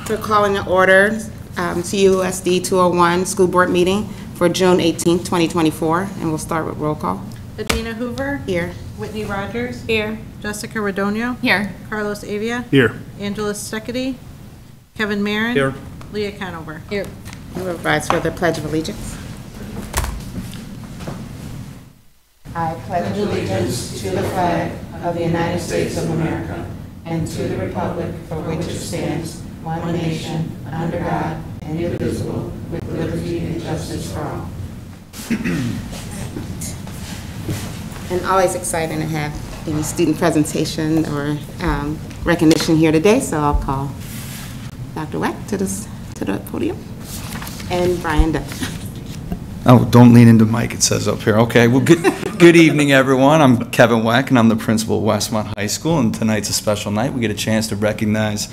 We're calling to order CUSD 201 School Board meeting for June 18, 2024, and we'll start with roll call. Adina Hoover. Here. Whitney Rogers. Here. Jessica Radonio. Here. Carlos Avia. Here. Angela Steckity. Kevin Marin. Here. Leah Conover. Here. We'll rise for the Pledge of Allegiance. I pledge allegiance to the flag of the United States of America and to the republic for which it stands, one nation, under God, indivisible, with liberty and justice for all. And always exciting to have any student presentation or recognition here today, so I'll call Dr. Weck to the podium, and Brian Duck. Oh, don't lean into Mike, it says up here. Okay, well, good evening, everyone. I'm Kevin Weck, and I'm the principal of Westmont High School, and tonight's a special night. We get a chance to recognize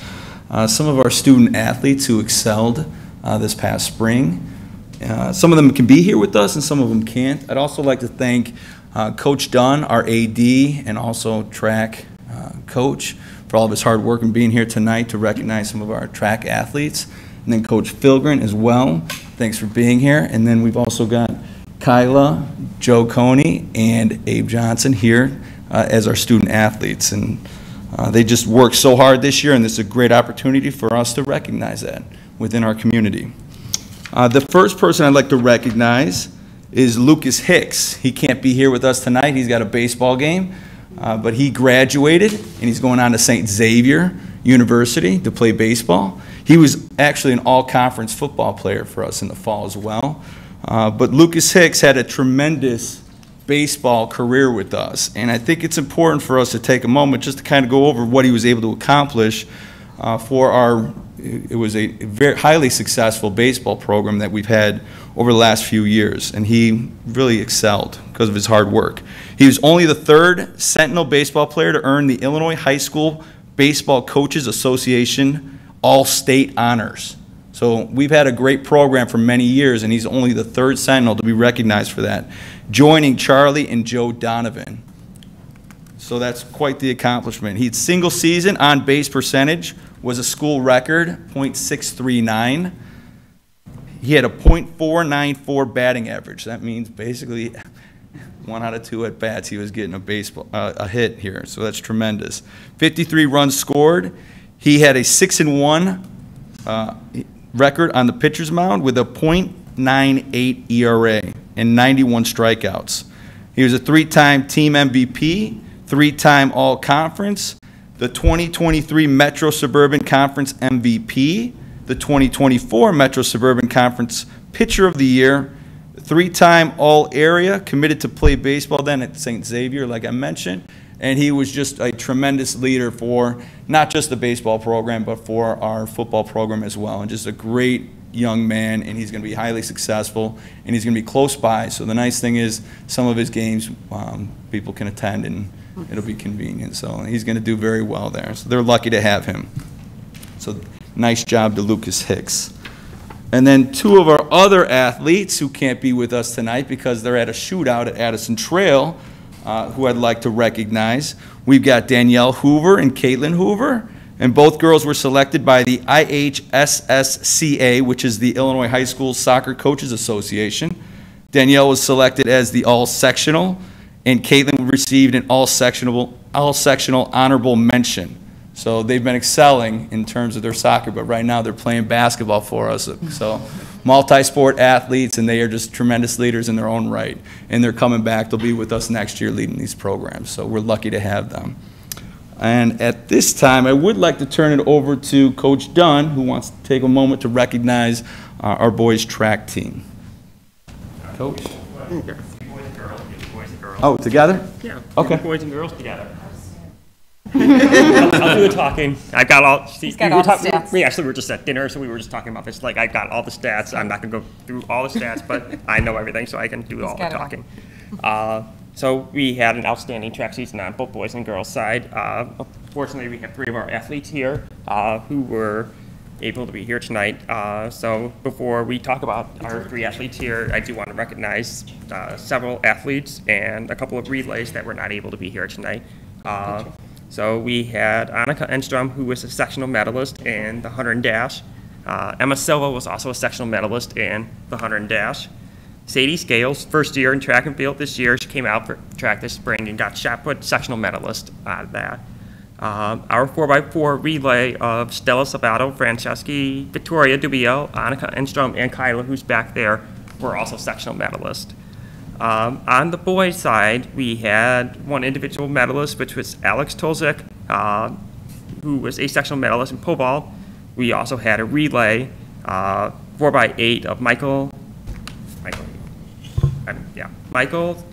some of our student athletes who excelled this past spring. Some of them can be here with us, and some of them can't. I'd also like to thank Coach Dunn, our AD, and also track coach for all of his hard work and being here tonight to recognize some of our track athletes. And then Coach Filgren as well. Thanks for being here. And then we've also got Kyla, Joe Coney, and Abe Johnson here as our student athletes. And they just worked so hard this year, and this is a great opportunity for us to recognize that within our community. The first person I'd like to recognize is Lucas Hicks. He can't be here with us tonight. He's got a baseball game, but he graduated, and he's going on to St. Xavier University to play baseball. He was actually an all-conference football player for us in the fall as well. But Lucas Hicks had a tremendous baseball career with us, and I think it's important for us to take a moment just to kind of go over what he was able to accomplish for our, it was a very highly successful baseball program that we've had over the last few years, and he really excelled because of his hard work. He was only the third Sentinel baseball player to earn the Illinois High School Baseball Coaches Association All-State honors. So we've had a great program for many years, and he's only the third Sentinel to be recognized for that, joining Charlie and Joe Donovan. So that's quite the accomplishment. His single season on-base percentage was a school record, .639. He had a .494 batting average. That means basically 1 out of 2 at bats he was getting a hit here. So that's tremendous. 53 runs scored. He had a 6-1 record on the pitcher's mound with a .98 ERA and 91 strikeouts. He was a 3-time team MVP, 3-time All-Conference, the 2023 Metro Suburban Conference MVP, the 2024 Metro Suburban Conference Pitcher of the Year, 3-time All-Area, committed to play baseball then at St. Xavier, like I mentioned, and he was just a tremendous leader for not just the baseball program, but for our football program as well, and just a great young man, and he's going to be highly successful, and he's going to be close by. So the nice thing is some of his games people can attend, and it'll be convenient. So he's going to do very well there. So they're lucky to have him. So nice job to Lucas Hicks. And then 2 of our other athletes who can't be with us tonight because they're at a shootout at Addison Trail, who I'd like to recognize. We've got Danielle Hoover and Caitlin Hoover, and both girls were selected by the IHSSCA, which is the Illinois High School Soccer Coaches Association. Danielle was selected as the all-sectional, and Caitlin received an all-sectional honorable mention. So they've been excelling in terms of their soccer, but right now they're playing basketball for us. So multi-sport athletes, and they are just tremendous leaders in their own right. And they're coming back. They'll be with us next year leading these programs. So we're lucky to have them. And at this time, I would like to turn it over to Coach Dunn, who wants to take a moment to recognize our boys' track team. Coach? Boys and girls. Oh, together? Yeah. Okay. Boys and girls together. I'll do the talking. I've got all. He's got all the stats. We actually were just at dinner, so we were just talking about this. Like, I got all the stats. I'm not gonna go through all the stats, but I know everything, so I can do all the talking. So we had an outstanding track season on both boys and girls side. Fortunately, we have 3 of our athletes here who were able to be here tonight. So before we talk about our 3 athletes here, I do want to recognize several athletes and a couple of relays that were not able to be here tonight. So we had Annika Enstrom, who was a sectional medalist in the 100 dash. Emma Silva was also a sectional medalist in the 100 dash. Sadie Scales, first year in track and field this year, she came out for track this spring and got shot put sectional medalist out of that. Our 4x4 relay of Stella Salvato, Franceschi, Victoria Dubiel, Annika Enstrom, and Kyla, who's back there, were also sectional medalists. On the boys' side, we had one individual medalist, which was Alex Tolzik, who was a sectional medalist in pole vault. We also had a relay, 4x8 of Michael,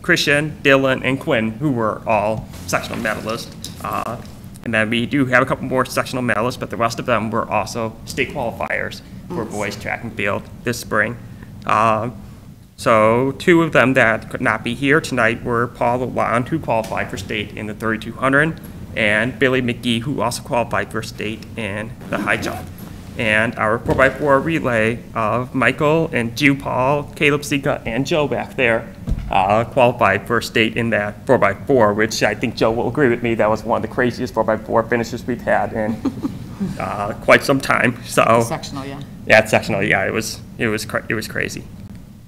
Christian, Dylan, and Quinn, who were all sectional medalists. And then we do have a couple more sectional medalists, but the rest of them were also state qualifiers for boys track and field this spring. So two of them that could not be here tonight were Paul Lalonde, who qualified for state in the 3200, and Billy McGee, who also qualified for state in the high jump. And our 4x4 relay of Michael and Jew Paul, Caleb Sika, and Joe back there qualified for state in that 4x4, which I think Joe will agree with me, that was one of the craziest 4x4 finishes we've had in quite some time. So Sectional, yeah. yeah, it's sectional, yeah, it was crazy.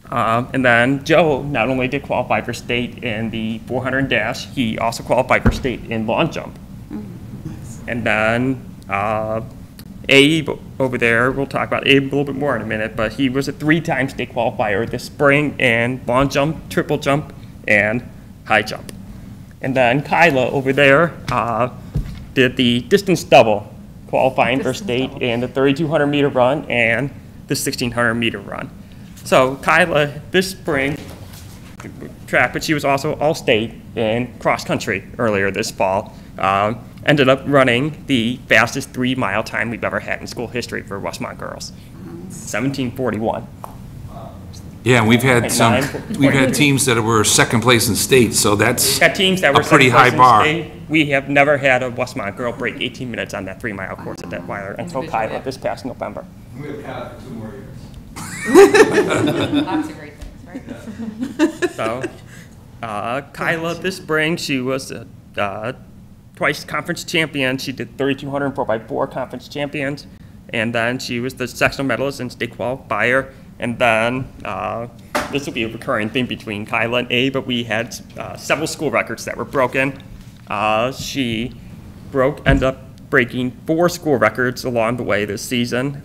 And then Joe not only did qualify for state in the 400 dash, he also qualified for state in long jump. And then Abe over there, we'll talk about Abe a little bit more in a minute, but he was a 3-time state qualifier this spring in long jump, triple jump, and high jump. And then Kyla over there did the distance double, qualifying for state in the 3,200 meter run and the 1,600 meter run. So Kyla this spring track, but she was also all-state in cross country earlier this fall. Ended up running the fastest 3-mile time we've ever had in school history for Westmont girls, 17:41. Yeah, and we've had teams that were second place in state, so that's Got teams that were a pretty second place high in bar. state. We have never had a Westmont girl break 18 minutes on that 3-mile course at Detweiler until Kyla this past November. We have Kyle for 2 more years. Lots of great things, right? So, Kyla this spring, she was twice conference champion. She did 3,200 4x4 conference champions, and then she was the sectional medalist and state qualifier. And then this will be a recurring theme between Kyla and Abe, but we had several school records that were broken. She ended up breaking 4 school records along the way this season.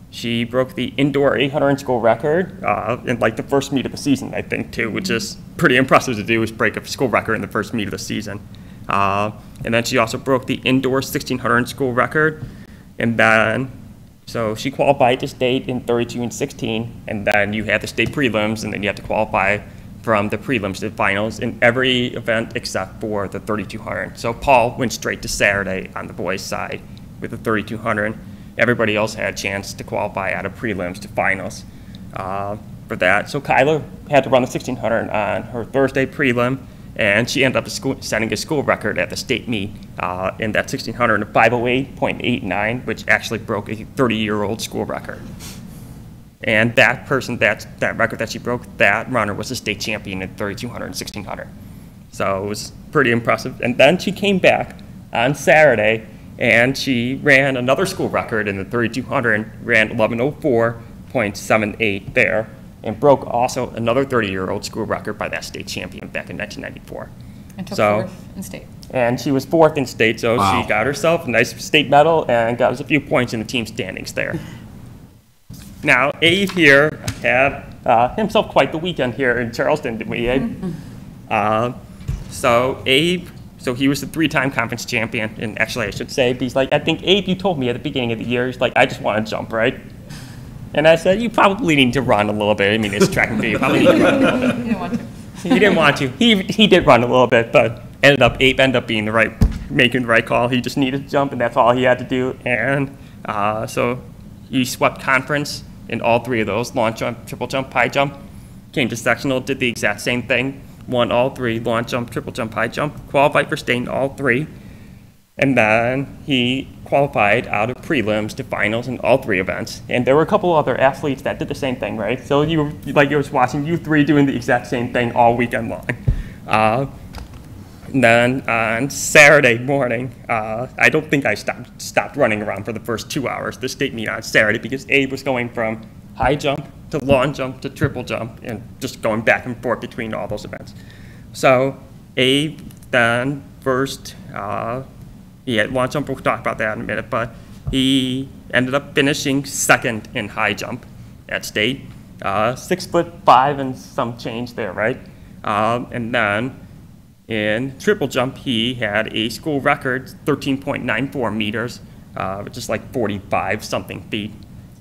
She broke the indoor 800 school record in like the first meet of the season, I think, too, which is pretty impressive to do, is break a school record in the first meet of the season. And then she also broke the indoor 1,600 school record. And then, so she qualified to state in 32 and 16, and then you had the state prelims, and then you have to qualify from the prelims to the finals in every event except for the 3,200. So Paul went straight to Saturday on the boys' side with the 3,200. Everybody else had a chance to qualify out of prelims to finals for that. So Kyla had to run the 1,600 on her Thursday prelim, and she ended up setting a school record at the state meet in that 1,600 of 508.89, which actually broke a 30-year-old school record. And that person, that record that she broke, that runner was a state champion in 3,200 and 1,600. So it was pretty impressive. And then she came back on Saturday, and she ran another school record in the 3,200, ran 11:04.78 there, and broke also another 30-year-old school record by that state champion back in 1994. And took So- 4th in state. And she was 4th in state, so Wow. she got herself a nice state medal and got us a few points in the team standings there. Now, Abe here had himself quite the weekend here in Charleston, didn't we, Abe? So Abe, so he was the 3-time conference champion, and actually I should say, he's like, I think, Abe, you told me at the beginning of the year, he's like, I just want to jump, right? And I said, you probably need to run a little bit. I mean, it's track and field, you probably need to run. You didn't want to. He didn't want to. He did run a little bit, but Abe ended up being making the right call. He just needed to jump, and that's all he had to do. And so he swept conference in all 3 of those: long jump, triple jump, high jump. Came to sectional, did the exact same thing, won all 3: long jump, triple jump, high jump. Qualified for state in all 3, and then he qualified out of prelims to finals in all 3 events. And there were a couple other athletes that did the same thing, right? So you were watching you 3 doing the exact same thing all weekend long. And then on Saturday morning, I don't think I stopped running around for the first 2 hours, the state meet on Saturday, because Abe was going from high jump to long jump to triple jump and just going back and forth between all those events. So Abe then first, he had long jump, we'll talk about that in a minute, but he ended up finishing second in high jump at state, 6'5" and some change there, right? And then in triple jump, he had a school record, 13.94 meters, which is like 45 something feet.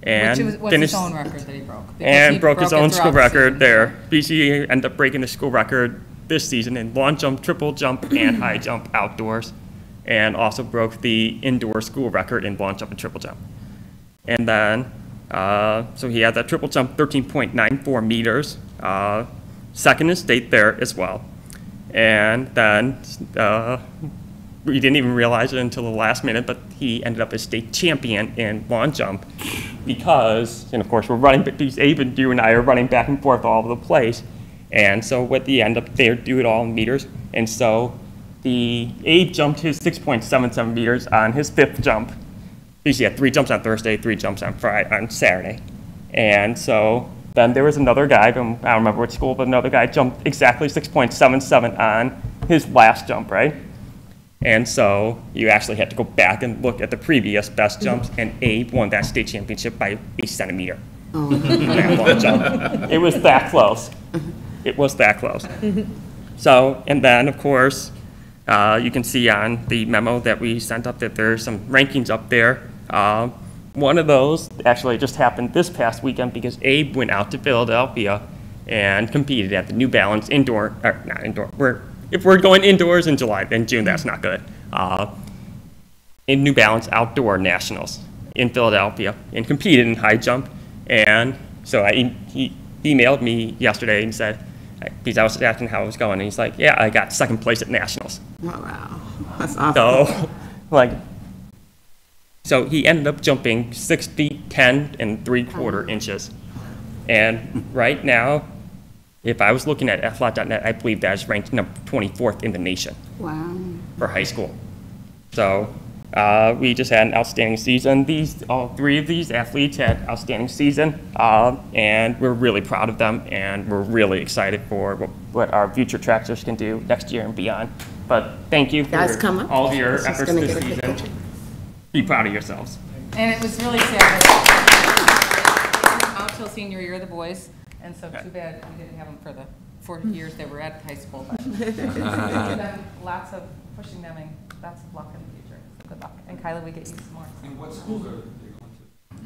And Which was his own record that he broke. Because and he broke his it own school throughout the record season. there. BC ended up breaking the school record this season in long jump, triple jump, and high jump outdoors, and also broke the indoor school record in long jump and triple jump. And then, so he had that triple jump, 13.94 meters, second in state there as well. And then we didn't even realize it until the last minute, but he ended up as state champion in long jump because, and of course, we're running, but Abe and you and I are running back and forth all over the place. And so at the end up there, do it all in meters. And so Abe jumped his 6.77 meters on his fifth jump. He had 3 jumps on Thursday, 3 jumps on Saturday. And so then there was another guy from, I don't remember which school, but another guy jumped exactly 6.77 on his last jump, right? And so you actually had to go back and look at the previous best jumps, and Abe won that state championship by a centimeter. On that long jump. It was that close. It was that close. So, and then of course, you can see on the memo that we sent up that there's some rankings up there. One of those actually just happened this past weekend because Abe went out to Philadelphia and competed at the New Balance indoor, or not indoor, if we're going indoors in July, then June, that's not good. In New Balance Outdoor Nationals in Philadelphia and competed in high jump. And so he emailed me yesterday and said, because I was asking how it was going, and he's like, yeah, I got second place at Nationals. Oh, wow. That's awesome. So he ended up jumping 6 feet, 10 3/4 inches. And right now, if I was looking at athlot.net, I believe that is ranked number 24th in the nation. Wow. For high school. So we just had an outstanding season. All 3 of these athletes had outstanding season, and we're really proud of them, and we're really excited for what our future trackers can do next year and beyond. But thank you Guys, for come up. all of your She's efforts gonna this get a quick season. picture. Be proud of yourselves. And it was really sad. Out till senior year, the boys, and so too bad we didn't have them for the 4 years they were at high school. But them lots of pushing them and lots of luck in the future. So good luck. And Kyla, we get you some more. And what schools are they going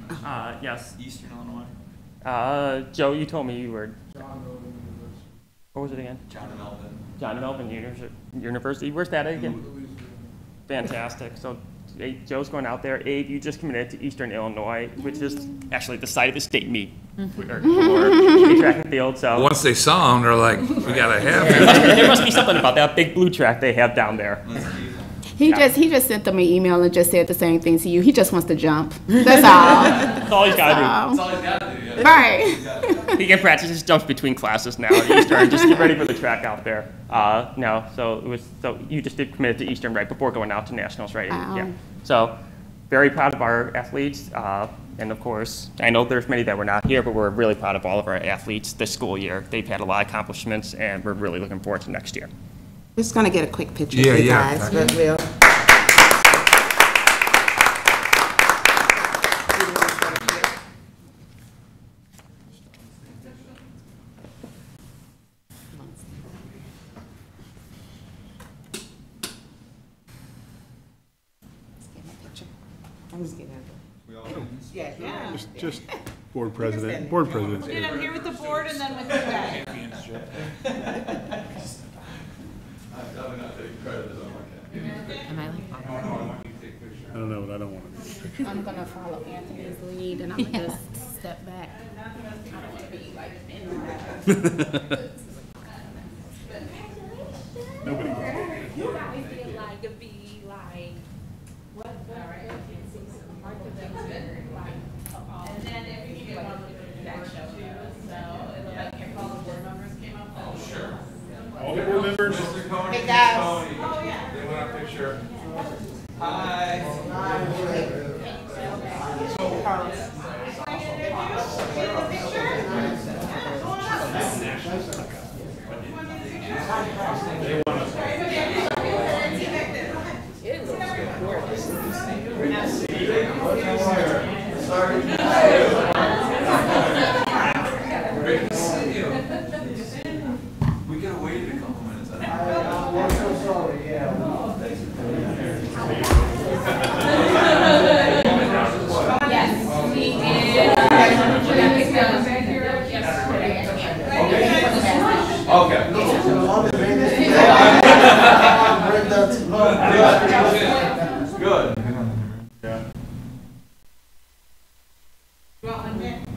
to? Yes. Eastern Illinois? Joe, you told me you were, John Rowan University. what was it again? John and Melvin. John and Melvin University. Where's that again? Fantastic. So Joe's going out there. Abe, you just committed to Eastern Illinois, which is actually the site of the state meet for track and field. So Once they saw him, they're like, we gotta have him. there must be something about that big blue track they have down there. He just sent them an email and just said the same thing to you. He just wants to jump. That's all. That's all he's got to That's all he's gotta do, yeah. Right. do. He can practice his jumps between classes now at Eastern. Just get ready for the track out there. No, so you just did commit to Eastern right before going out to nationals, right? Wow. Yeah. So very proud of our athletes. And of course, I know there's many that were not here, but we're really proud of all of our athletes this school year. They've had a lot of accomplishments, and we're really looking forward to next year. We're just gonna get a quick picture Yeah, of you yeah. guys, but we'll. I'm just getting yeah. Just board president, board president. I'm here with the board and then with you guys. I don't know, but I don't want to. I'm gonna follow Anthony's lead and I'm gonna just step back. I don't wanna be like in All the board members? Hey, guys.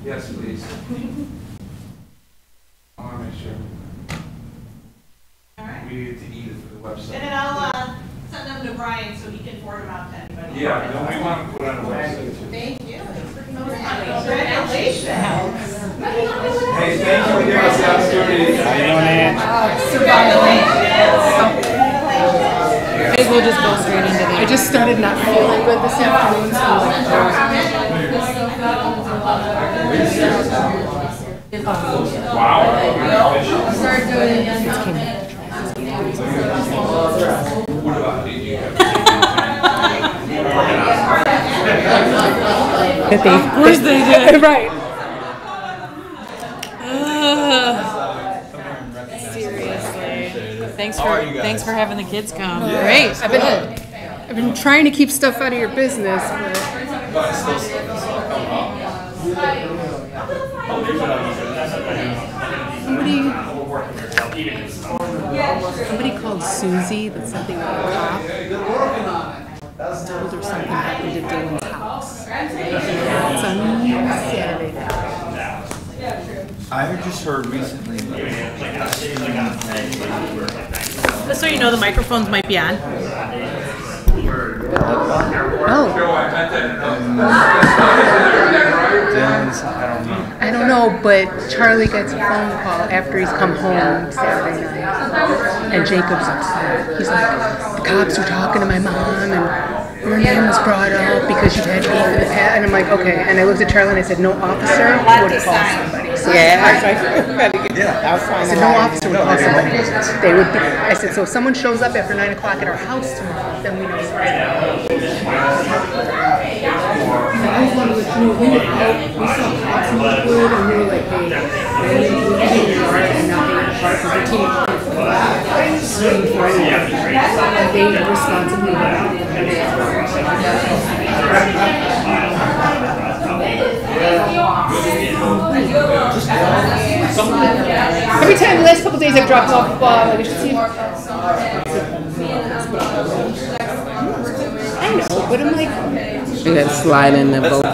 Yes, please. I want to make sure. We needed to eat it for the website. And then I'll send them to Brian so he can forward them out to anybody. Yeah, no, we want to put it on the website too. Thank you. Hey, Congratulations. thank you for giving us the opportunity. How you doing, Ann? Maybe we'll just go straight into the. I just started not feeling good this afternoon, so Of course they did. right. Seriously. Thanks for having the kids come. Great. I've been trying to keep stuff out of your business, but somebody called Susie that something about a cop. Told her something happened to Dylan's house. It's on Saturday night. I just heard recently. Just so you know, the microphones might be on. I don't know, but Charlie gets a phone call after he's come home Saturday night, and Jacob's upset. He's like, the cops were talking to my mom, and your name was brought up because you've had beef in the past. And I'm like, okay. And I looked at Charlie and I said, no officer would have called somebody. So I said, no officer would call somebody. They would be. I said, so if someone shows up after 9 o'clock at our house tomorrow, then we know what's I just wanted to let you know, we were out, we saw cops in Lakewood, and we were like, hey, and now they're in the park because the team and they responsibly every time the last couple days I've dropped off, like I should see. I know, but I'm like. You gotta slide in the vote for. I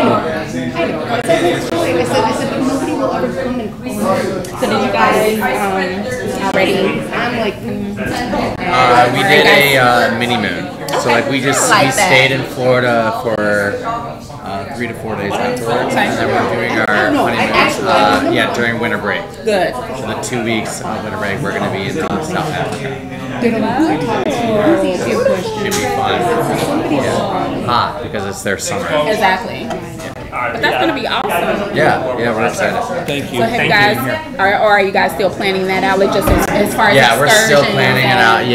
know. I said, but nobody will ever come and call me. So did you guys already? I'm like, we did a mini moon. So like we stayed in Florida for 3 to 4 days afterwards, and then we're doing our honeymoon. During winter break. Good. So the 2 weeks of winter break, we're gonna be in South Africa. Should be fun. Yeah. Hot because it's their summer. Exactly. But that's gonna be awesome. Yeah, we're excited. Thank you. So have you guys, or are you guys still planning that out? Like just as far as Yeah, we're still excursions planning it and- out.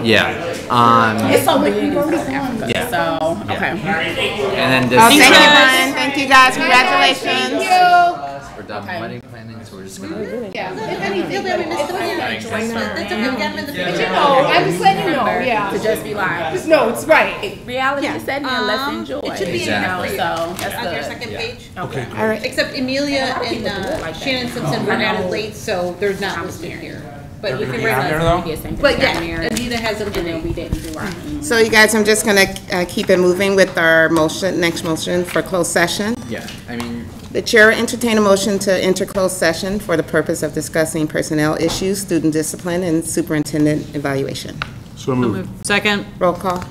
Yeah. It's so big in Africa. Yeah. So okay. And then this. Thank you, Brian. Thank you, guys. Congratulations. We're done wedding planning, so we're just gonna. I was letting you know, yeah. To just be like, No, it's right. reality is setting in, let's enjoy. It should be Exactly. in So that's on your good. second page. Okay. All right. Except Amelia and Shannon Simpson were added late, so they're not listed here. But you can write that. But yeah, Anita has it And then we didn't do our. So you guys, I'm just going to keep it moving with our next motion for closed session. Yeah, I mean, The chair will entertain a motion to enter closed session for the purpose of discussing personnel issues, student discipline, and superintendent evaluation. So moved. Second. Roll call.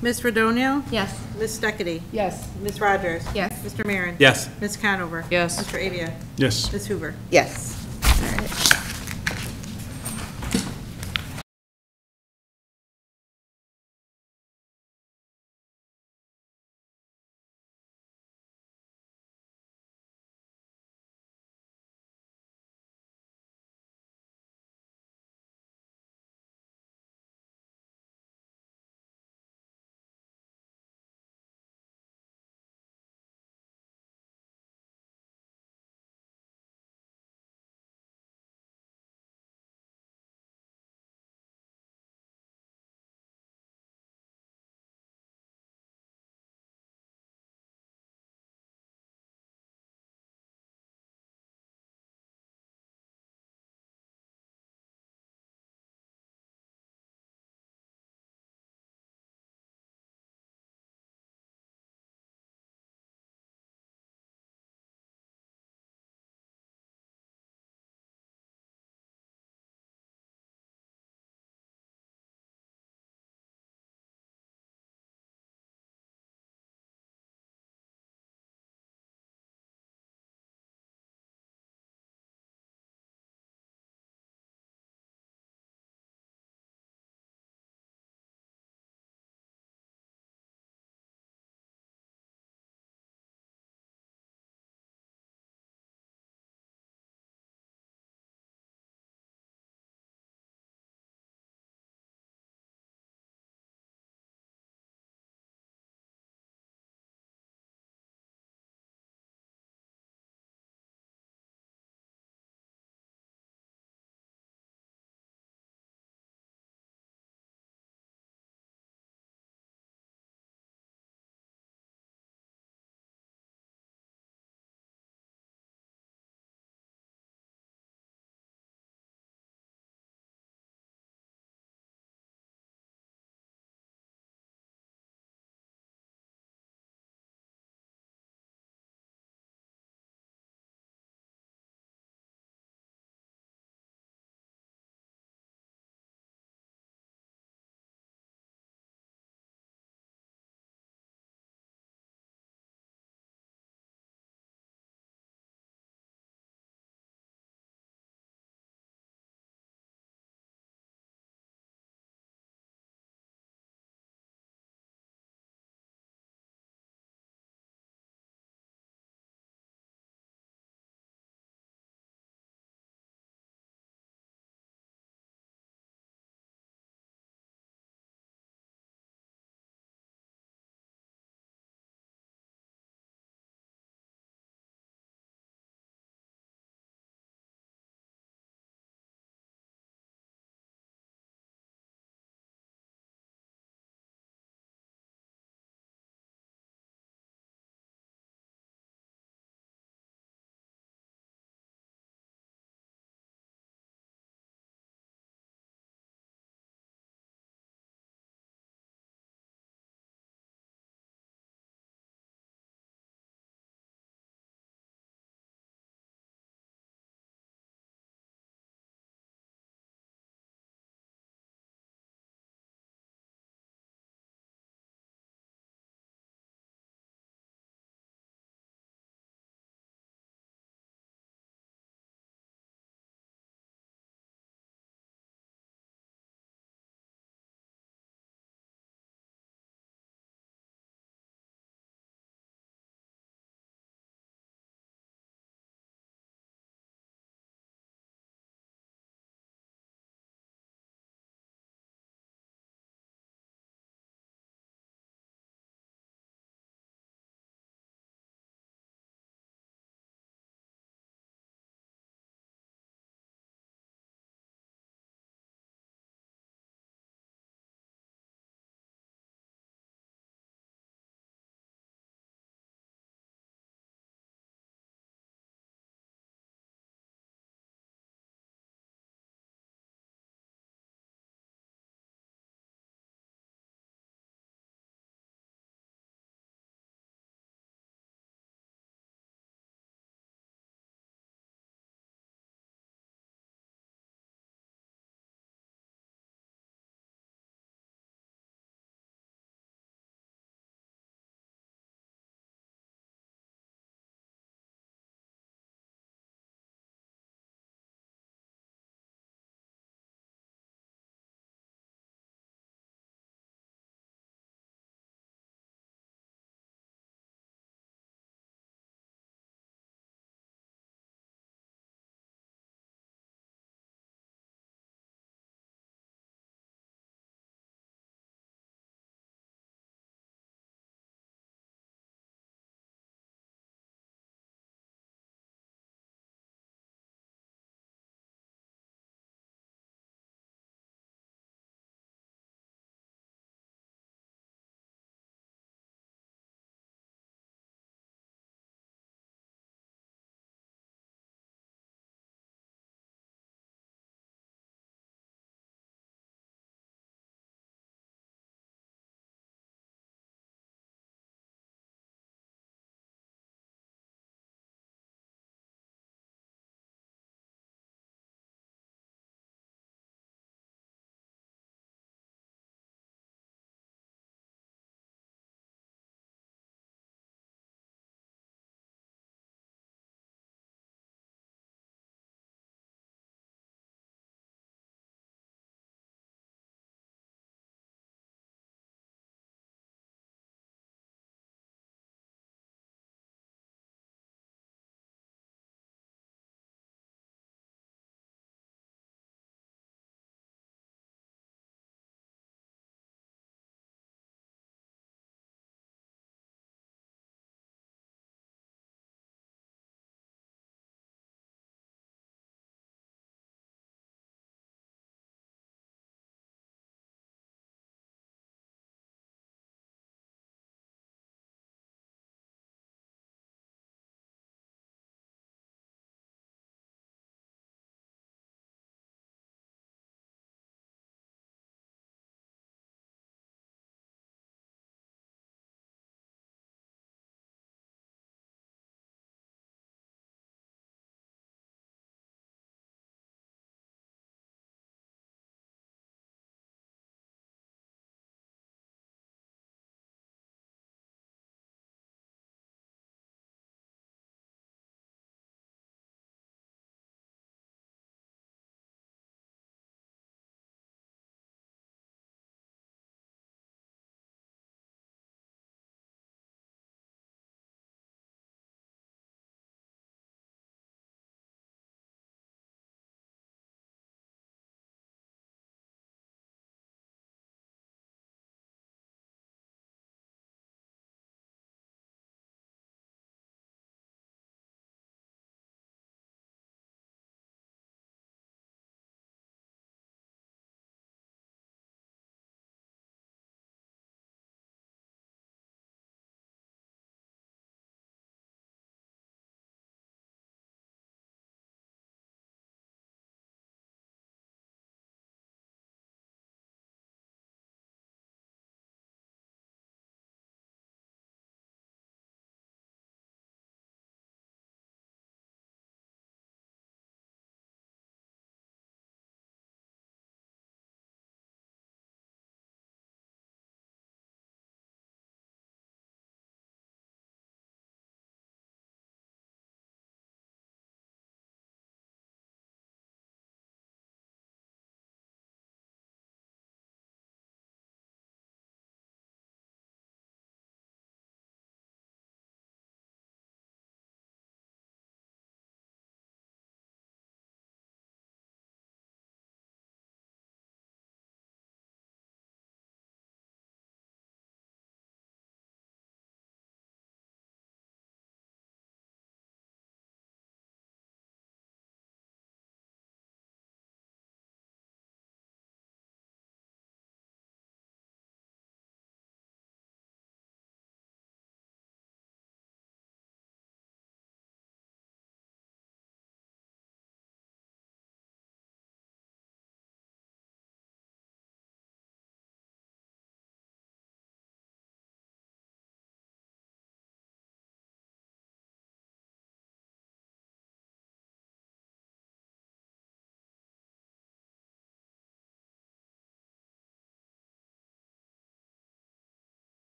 Ms. Redonio? Yes. Ms. Steckity? Yes. Ms. Rogers? Yes. Mr. Marin? Yes. Ms. Conover? Yes. Mr. Avia? Yes. Ms. Hoover? Yes. All right.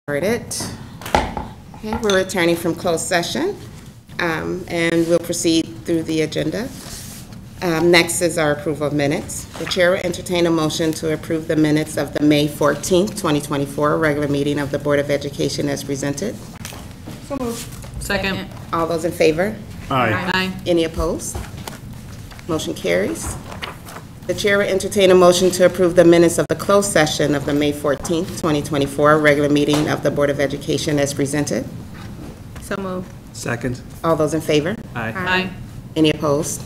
Started. Okay, we're returning from closed session, and we'll proceed through the agenda. Next is our approval of minutes. The chair will entertain a motion to approve the minutes of the May 14th, 2024 regular meeting of the Board of Education as presented. So moved. Second. All those in favor? Aye. Aye. Any opposed? Motion carries. The chair will entertain a motion to approve the minutes of the closed session of the May 14th, 2024 regular meeting of the Board of Education as presented. So moved. Second. All those in favor? Aye. Any opposed?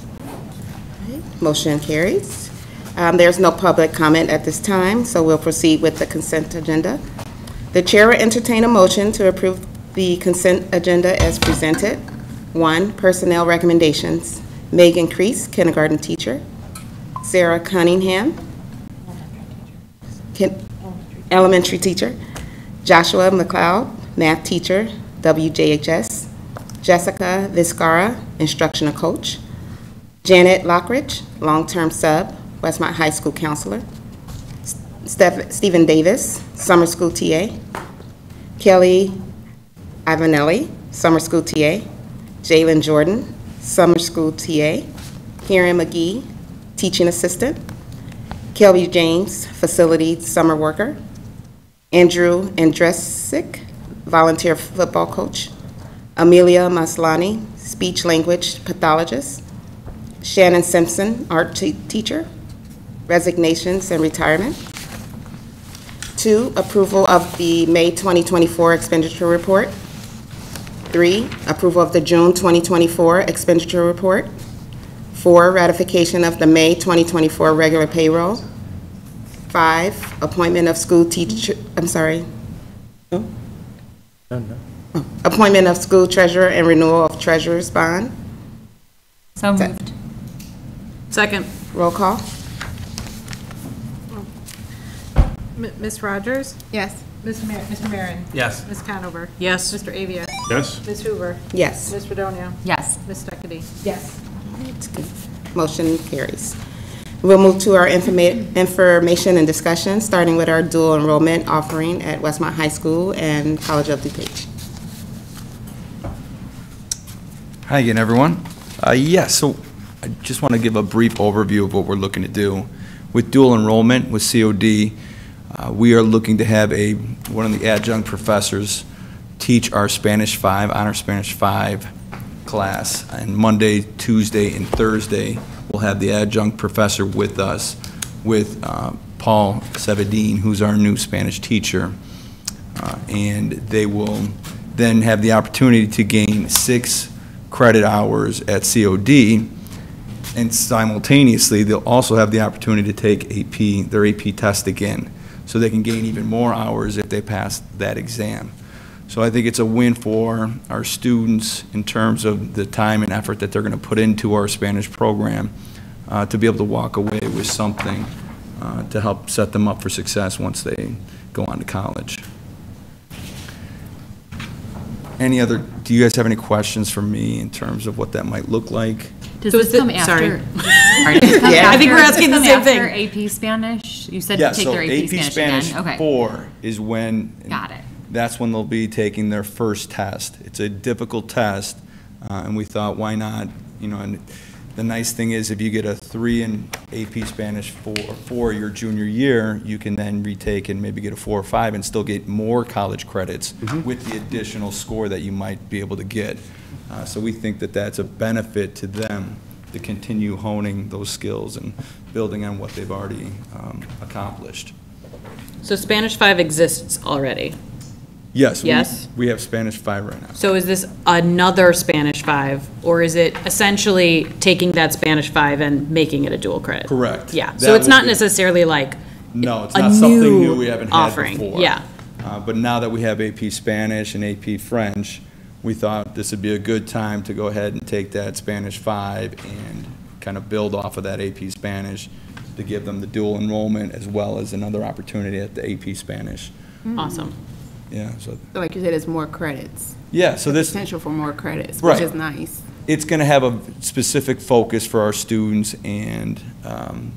Okay, motion carries. There's no public comment at this time, so we'll proceed with the consent agenda. The chair will entertain a motion to approve the consent agenda as presented. 1, personnel recommendations. Megan Crease, kindergarten teacher. Sarah Cunningham, elementary teacher. Joshua McLeod, math teacher, WJHS. Jessica Vizcara, instructional coach. Janet Lockridge, long-term sub, Westmont High School counselor. Stephen Davis, summer school TA. Kelly Ivanelli, summer school TA. Jalen Jordan, summer school TA. Karen McGee, teaching assistant. Kelby James, facility summer worker. Andrew Andresic, volunteer football coach. Amelia Maslani, speech language pathologist. Shannon Simpson, art teacher. Resignations and retirement. 2, approval of the May 2024 expenditure report. 3, approval of the June 2024 expenditure report. 4, ratification of the May 2024 regular payroll. 5, appointment of school teacher, I'm sorry. No? No. Appointment of school treasurer and renewal of treasurer's bond. So moved. Second. Roll call. Ms. Rogers? Yes. Mr. Marin? Yes. Ms. Conover? Yes. Mr. Avia? Yes? Ms. Hoover? Yes. Ms. Fredonia? Yes. Ms. Stuckady? Yes. Motion carries. We'll move to our information and discussion, starting with our dual enrollment offering at Westmont High School and College of DuPage. Hi again, everyone. So I just want to give a brief overview of what we're looking to do. With dual enrollment, with COD, we are looking to have one of the adjunct professors teach our Spanish 5, Honor Spanish 5 class. And Monday, Tuesday, and Thursday, we'll have the adjunct professor with us, with Paul Sevadine, who's our new Spanish teacher. And they will then have the opportunity to gain 6 credit hours at COD, and simultaneously they'll also have the opportunity to take their AP test again, so they can gain even more hours if they pass that exam. So I think it's a win for our students in terms of the time and effort that they're going to put into our Spanish program to be able to walk away with something to help set them up for success once they go on to college. Do you guys have any questions for me in terms of what that might look like? Does this come after? Yeah. I think we're asking the same thing. AP Spanish? You said Yeah, to take so their AP Spanish again. Okay. 4 is when. Got it. That's when they'll be taking their first test. It's a difficult test, and we thought, why not? And the nice thing is, if you get a 3 in AP Spanish for your junior year, you can then retake and maybe get a 4 or 5 and still get more college credits with the additional score that you might be able to get. So we think that that's a benefit to them to continue honing those skills and building on what they've already accomplished. So Spanish 5 exists already. Yes. Yes? We have Spanish 5 right now. So is this another Spanish 5, or is it essentially taking that Spanish 5 and making it a dual credit? Correct. Yeah, That so it's would not be- necessarily like No, it's a not something new new we haven't had offering. before. Yeah. But now that we have AP Spanish and AP French, we thought this would be a good time to go ahead and take that Spanish 5 and kind of build off of that AP Spanish to give them the dual enrollment as well as another opportunity at the AP Spanish. Awesome. Yeah. So Like you said, it's more credits. yeah. So this Potential for more credits, Right. which is nice. it's going to have a specific focus for our students and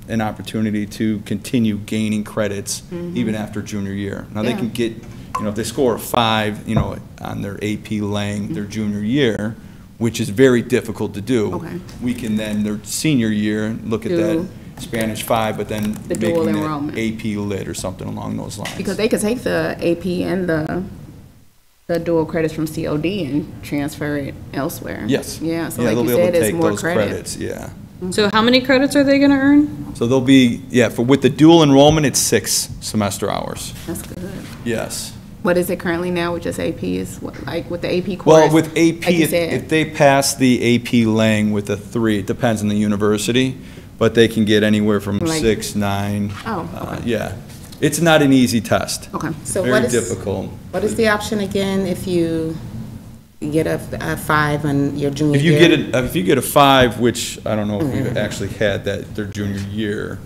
an opportunity to continue gaining credits even after junior year. Now, they Yeah. can get if they score a 5, on their AP Lang their junior year, which is very difficult to do. Okay. We can then, their senior year, look at that Spanish 5, but then The dual making enrollment. it AP Lit or something along those lines. Because they could take the AP and the dual credits from COD and transfer it elsewhere. Yes. Yeah, so Yeah, like they'll you be able said, to it's take more those credit. credits, yeah. So how many credits are they gonna earn? So they'll be, with the dual enrollment, it's 6 semester hours. That's good. Yes. What is it currently now with just APs? Like with the AP course? Well, with AP, like you if said. they pass the AP Lang with a 3, it depends on the university, but they can get anywhere from Like- 6, 9. Oh, okay. Yeah. It's not an easy test. Okay. So Very what is, difficult. what is the option again if you get a 5 on your junior If you year? if you get a 5, which I don't know if we've actually had that their junior year,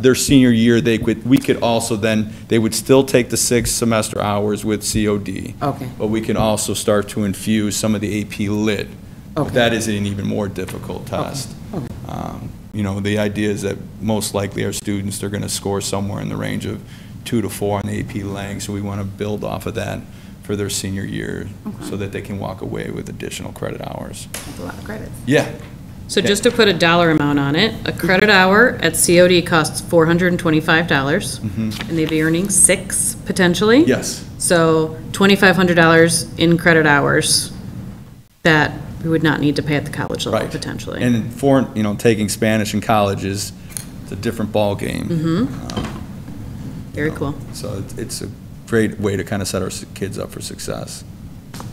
their senior year, we could also then, they would still take the 6 semester hours with COD. Okay. But we can also start to infuse some of the AP Lit. Okay. That is an even more difficult test. The idea is that most likely our students, they're going to score somewhere in the range of 2 to 4 on the AP Lang, so we want to build off of that for their senior year so that they can walk away with additional credit hours. That's a lot of credits. Yeah. So just to put a dollar amount on it, a credit hour at COD costs $425, and they'd be earning 6 potentially? Yes. So $2,500 in credit hours that we would not need to pay at the college level Right. potentially. And for, taking Spanish in college is, it's a different ballgame. Very cool. So it's a great way to kind of set our kids up for success.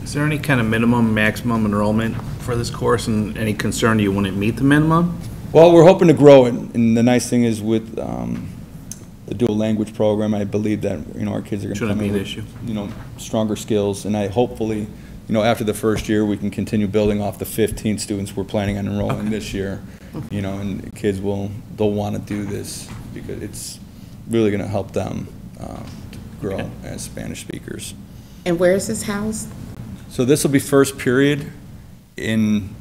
Is there any kind of minimum, maximum enrollment for this course, and any concern you wouldn't meet the minimum? Well, we're hoping to grow it, and the nice thing is with the dual language program, I believe that, our kids are going to Shouldn't come be in an with, issue. stronger skills, and I hopefully, after the first year, we can continue building off the 15 students we're planning on enrolling this year, and the kids they'll want to do this because it's really going to help them grow as Spanish speakers. And where is this housed? So this will be first period in,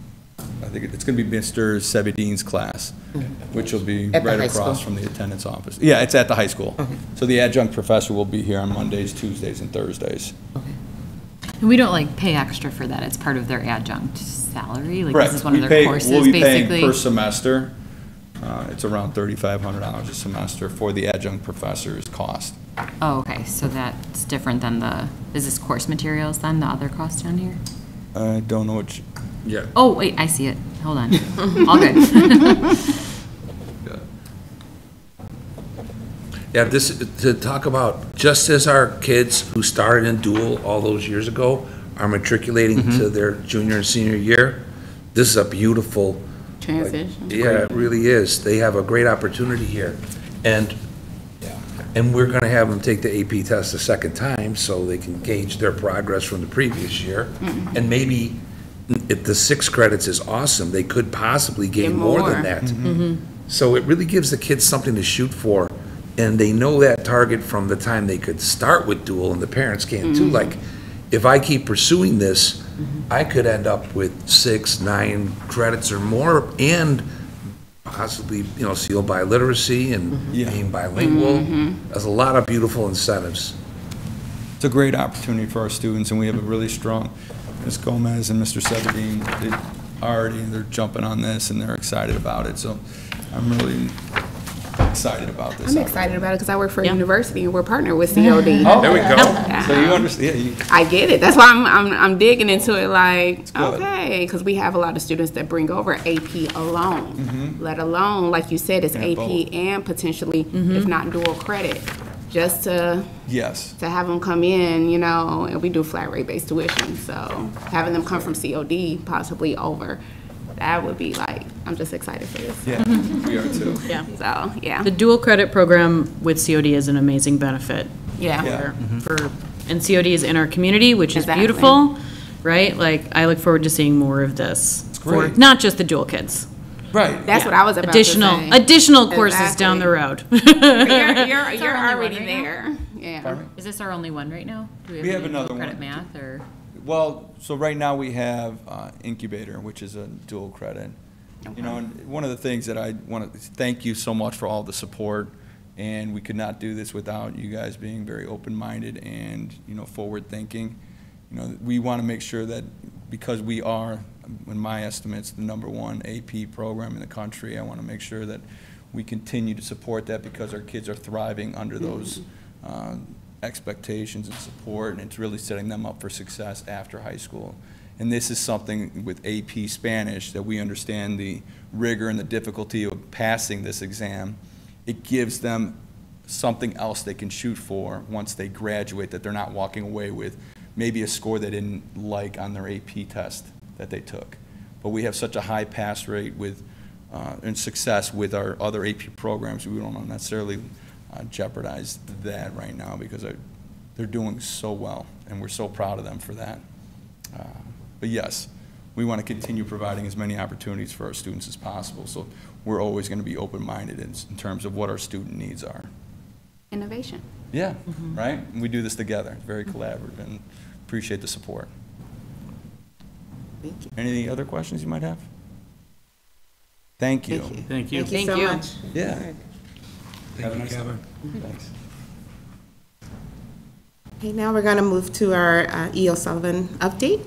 I think it's going to be Mr. Sebedine's class, which will be At the right high across school? from the attendance office. Yeah, it's at the high school. So the adjunct professor will be here on Mondays, Tuesdays, and Thursdays. And we don't pay extra for that. It's part of their adjunct salary. Like Correct. this is one of We their pay- courses, We'll be paying basically. per semester. It's around $3,500 a semester for the adjunct professor's cost. Oh, okay. So that's different than is this course materials then, the other cost down here? I don't know what, Yeah. Oh, wait, I see it. Hold on. All good. Yeah, to talk about, just as our kids who started in dual all those years ago are matriculating to their junior and senior year, this is a beautiful. Transition. Yeah, it really is. They have a great opportunity here. And we're gonna have them take the AP test a second time so they can gauge their progress from the previous year. And maybe if the 6 credits is awesome, they could possibly gain more than that. So it really gives the kids something to shoot for. And they know that target from the time they could start with dual, and the parents can too. Like, if I keep pursuing this, I could end up with 6, 9 credits or more, and possibly, sealed by literacy and being bilingual. There's a lot of beautiful incentives. it's a great opportunity for our students, and we have a really strong, Ms. Gomez and Mr. Sebedine, they're jumping on this, and they're excited about it, so I'm really excited about this. I'm excited about it because I work for a Yeah. university and we're partnered with COD. Oh, there we go. So you understand, yeah, I get it. That's why I'm digging into it. Like, good. okay, because we have a lot of students that bring over AP alone, let alone, like you said, it's AP both. and potentially, if not dual credit, just to yes. have them come in, and we do flat rate based tuition. So having them come from COD possibly over, that would be like, I'm just excited for this. Yeah, we are too. Yeah. So, yeah. The dual credit program with COD is an amazing benefit. Yeah. Yeah. And COD is in our community, which is Exactly. beautiful, right? Like, I look forward to seeing more of this. For great. not just the dual kids. Right. That's what I was about Additional, to say. additional courses down the road. You're already there. Yeah. Is this our only one right now? Do We have any another dual credit one. math or? Well, so right now we have Incubator, which is a dual credit. And one of the things that I want to thank you so much for all the support And we could not do this without you guys being very open-minded and, forward-thinking. We want to make sure that because we are, in my estimates, the #1 AP program in the country, I want to make sure that we continue to support that because our kids are thriving under those expectations and support, and it's really setting them up for success after high school. And this is something with AP Spanish that we understand the rigor and the difficulty of passing this exam. It gives them something else they can shoot for once they graduate, that they're not walking away with maybe a score they didn't like on their AP test that they took. But we have such a high pass rate with and success with our other AP programs, we don't necessarily jeopardize that right now because they're doing so well, and we're so proud of them for that. But yes, we want to continue providing as many opportunities for our students as possible, so we're always going to be open-minded in terms of what our student needs are. Innovation. Yeah, right? And we do this together, very collaborative, and appreciate the support. Thank you. Any other questions you might have? Thank you. Thank you. Thank you so much. Yeah. Thank you, Kevin. Thanks. Okay, now we're going to move to our E.O. Sullivan update.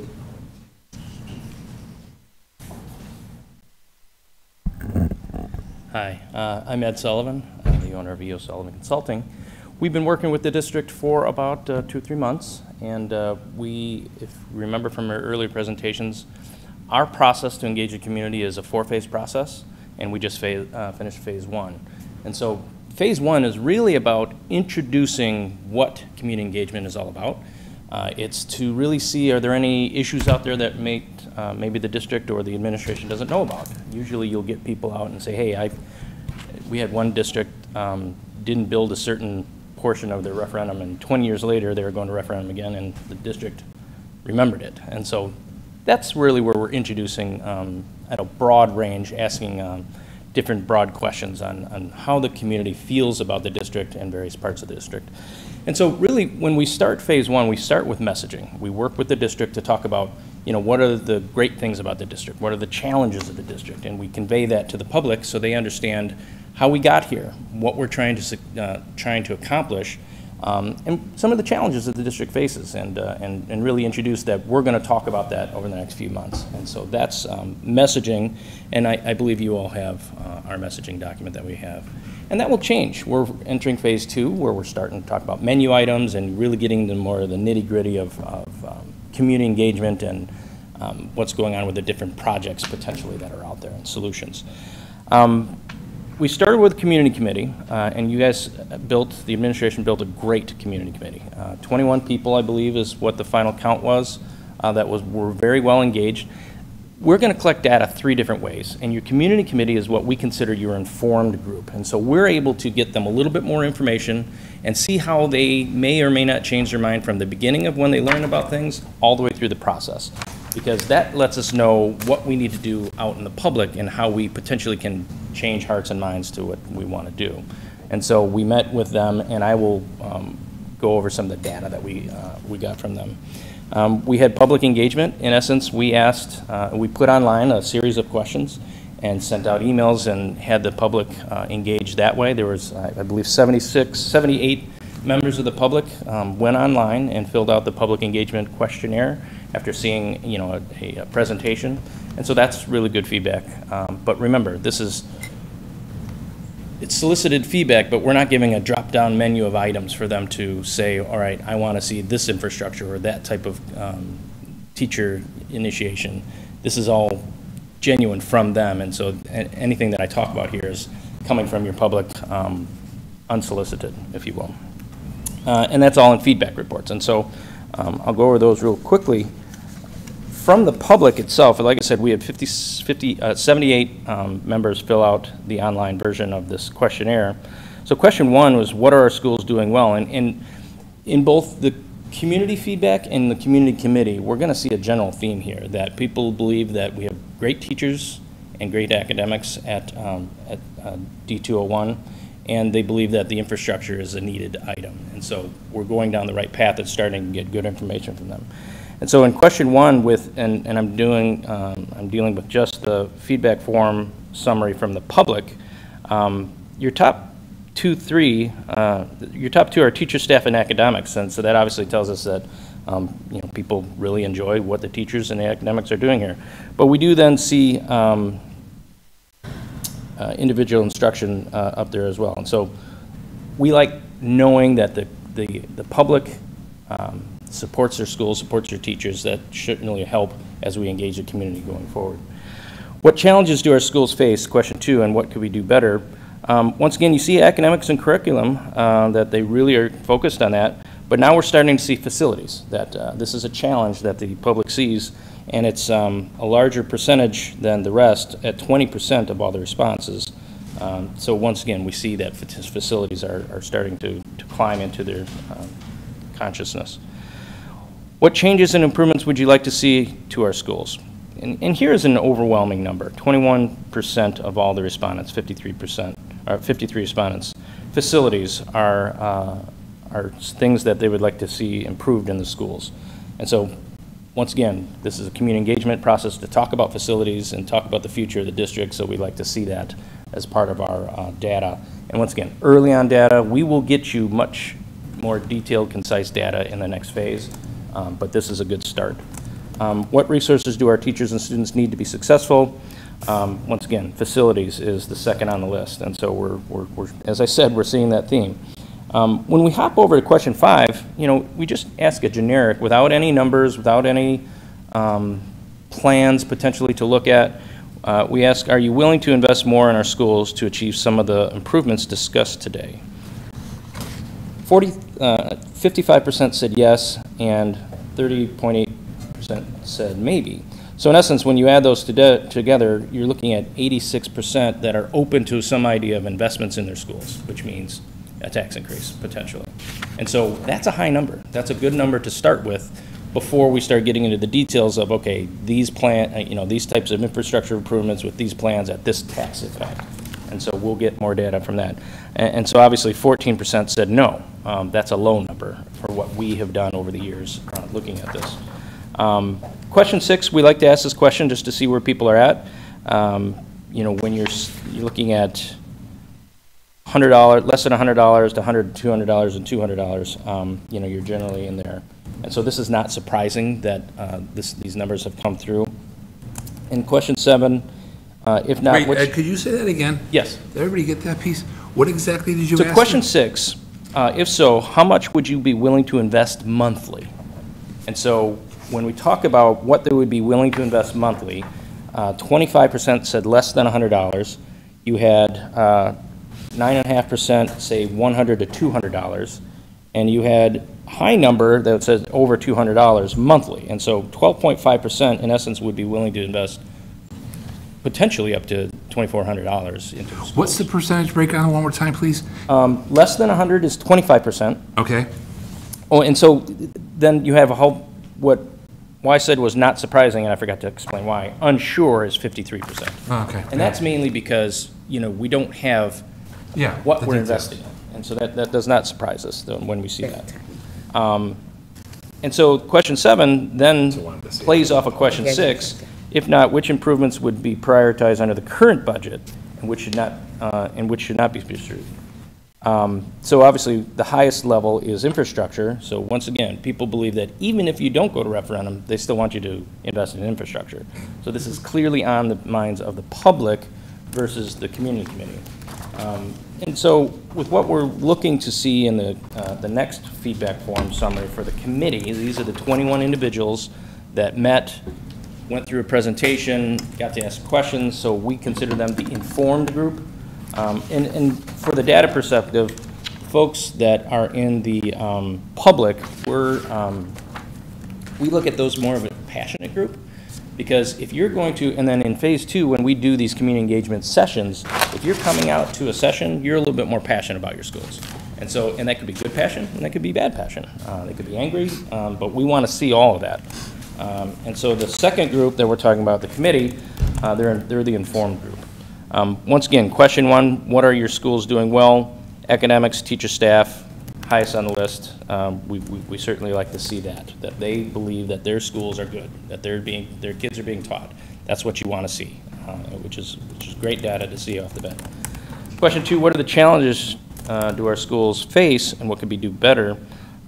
Hi, I'm Ed Sullivan, the owner of E.O. Sullivan Consulting. We've been working with the district for about 2 or 3 months, and we, if you remember from our earlier presentations, our process to engage the community is a 4-phase process, and we just finished phase 1. And so phase 1 is really about introducing what community engagement is all about. It's to really see, are there any issues out there that maybe the district or the administration doesn't know about. Usually you'll get people out and say, hey, we had one district didn't build a certain portion of their referendum, and 20 years later they were going to referendum again, and the district remembered it. And so that's really where we're introducing at a broad range, asking different broad questions on how the community feels about the district and various parts of the district. And so really, when we start phase 1, we start with messaging. We work with the district to talk about, what are the great things about the district? What are the challenges of the district? And we convey that to the public so they understand how we got here, what we're trying to accomplish, and some of the challenges that the district faces, and really introduce that we're going to talk about that over the next few months. And so that's messaging, and I believe you all have our messaging document that we have. And that will change. We're entering phase 2, where we're starting to talk about menu items and really getting into more of the nitty-gritty of community engagement and what's going on with the different projects potentially that are out there and solutions. We started with a community committee, and you guys the administration built a great community committee. 21 people, I believe, is what the final count was, were very well engaged. We're going to collect data 3 different ways, and your community committee is what we consider your informed group. And so we're able to get them a little bit more information and see how they may or may not change their mind from the beginning of when they learn about things all the way through the process. Because that lets us know what we need to do out in the public and how we potentially can change hearts and minds to what we want to do. And so we met with them, and I will go over some of the data that we got from them. We had public engagement. In essence, we put online a series of questions and sent out emails and had the public engage that way. There was, I believe, 78 members of the public went online and filled out the public engagement questionnaire after seeing, a presentation. And so that's really good feedback. But remember, it's solicited feedback, but we're not giving a drop-down menu of items for them to say, all right, I want to see this infrastructure or that type of teacher initiation. This is all genuine from them, and so anything that I talk about here is coming from your public, unsolicited, if you will. And that's all in feedback reports. And so I'll go over those real quickly. From the public itself, like I said, we had 78 members fill out the online version of this questionnaire. So question 1 was, what are our schools doing well? And in both the community feedback and the community committee, we're going to see a general theme here, that people believe that we have great teachers and great academics at D201, and they believe that the infrastructure is a needed item. And so we're going down the right path and starting to get good information from them. And so in question 1, and I'm dealing with just the feedback form summary from the public, your top 2, 3, your top 2 are teacher, staff, and academics, and so that obviously tells us that you know, people really enjoy what the teachers and the academics are doing here. But we do then see individual instruction up there as well, and so we like knowing that the public supports their schools, supports their teachers. That should really help as we engage the community going forward. What challenges do our schools face? Question 2, and what could we do better? Once again, you see academics and curriculum, that they really are focused on that, but now we're starting to see facilities, that this is a challenge that the public sees, and it's a larger percentage than the rest at 20% of all the responses. So once again, we see that facilities are starting to climb into their consciousness. What changes and improvements would you like to see to our schools? And here is an overwhelming number. 21% of all the respondents, 53%, or 53 respondents. Facilities are things that they would like to see improved in the schools. And so, once again, this is a community engagement process to talk about facilities and talk about the future of the district, so we'd like to see that as part of our data. And once again, early on data, we will get you much more detailed, concise data in the next phase, but this is a good start. What resources do our teachers and students need to be successful? Once again, facilities is the second on the list, and so we're as I said, we're seeing that theme. When we hop over to question 5, you know, we just ask a generic without any numbers, without any plans potentially to look at. We ask, are you willing to invest more in our schools to achieve some of the improvements discussed today? 55% said yes, and 30.8% said maybe. So in essence, when you add those together, you're looking at 86% that are open to some idea of investments in their schools, which means a tax increase, potentially. And so that's a high number. That's a good number to start with before we start getting into the details of, okay, these these types of infrastructure improvements with these plans at this tax effect. And so we'll get more data from that. And so obviously 14% said no. That's a low number for what we have done over the years looking at this. Question 6, we like to ask this question just to see where people are at. You know, when you're looking at $100, less than $100 to $100, $200, and $200, you know, you're generally in there. And so this is not surprising that these numbers have come through. In question 7, if not, Wait, could you say that again? Yes. Did everybody get that piece? What exactly did you ask? So question 6, if so, how much would you be willing to invest monthly? And so when we talk about what they would be willing to invest monthly, 25% said less than $100. You had 9.5% say $100 to $200, and you had a high number that says over $200 monthly. And so 12.5% in essence would be willing to invest potentially up to $2,400 into the schools. What's the percentage breakdown one more time, please? Less than 100 is 25%. Okay. Oh, and so then you have a whole, why I said was not surprising, and I forgot to explain why. Unsure is 53%. Oh, okay. And that's mainly because, you know, we don't have what we're investing in. And so that does not surprise us when we see that. And so question 7 then plays off of question 6. If not, which improvements would be prioritized under the current budget and which should not be pursued? So obviously the highest level is infrastructure. So once again, people believe that even if you don't go to referendum, they still want you to invest in infrastructure. So this is clearly on the minds of the public versus the community committee. And so with what we're looking to see in the next feedback form summary for the committee, these are the 21 individuals that met, went through a presentation, got to ask questions, so we consider them the informed group. And for the data perspective, folks that are in the public, we look at those more of a passionate group, because if you're going to, and then in phase 2, when we do these community engagement sessions, if you're coming out to a session, you're a little bit more passionate about your schools. And so, and that could be good passion, and that could be bad passion. They could be angry, but we want to see all of that. And so the second group that we're talking about, the committee, they're the informed group. Once again, question 1, what are your schools doing well? Academics, teacher, staff, highest on the list. We certainly like to see that they believe that their schools are good, that their kids are being taught. That's what you want to see, which is great data to see off the bat. Question 2, what are the challenges do our schools face and what could be do better?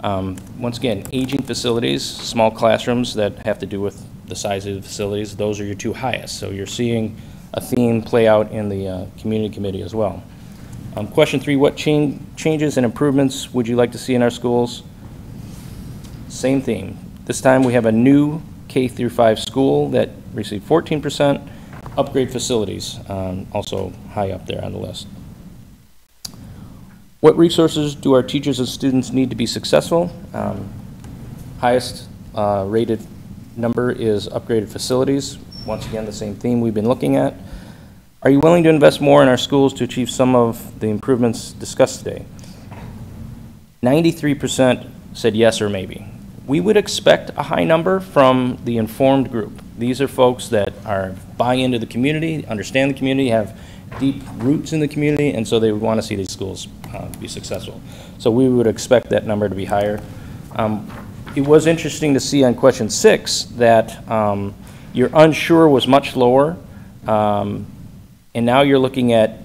Once again, aging facilities, small classrooms that have to do with the size of the facilities, those are your two highest. So you're seeing a theme play out in the community committee as well. Question 3, what changes and improvements would you like to see in our schools? Same theme. This time we have a new K-5 school that received 14%, upgrade facilities, also high up there on the list. What resources do our teachers and students need to be successful? Highest rated number is upgraded facilities. Once again, the same theme we've been looking at. Are you willing to invest more in our schools to achieve some of the improvements discussed today? 93% said yes or maybe. We would expect a high number from the informed group. These are folks that are buy into the community, understand the community, have deep roots in the community, and so they would want to see these schools be successful. So we would expect that number to be higher. It was interesting to see on question 6 that your unsure was much lower, and now you're looking at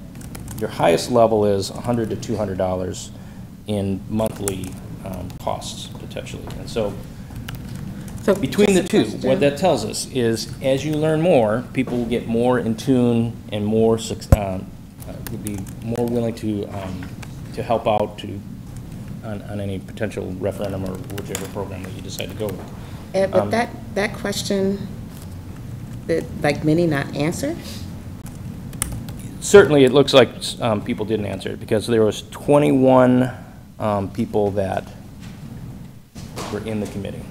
your highest level is $100 to $200 in monthly costs potentially. And so between the two, what that tells us is as you learn more, people will get more in tune and more would be more willing to help out on any potential referendum or whichever program that you decide to go with. But that question, that like many not answered? Certainly, it looks like people didn't answer it because there was 21 people that were in the committee.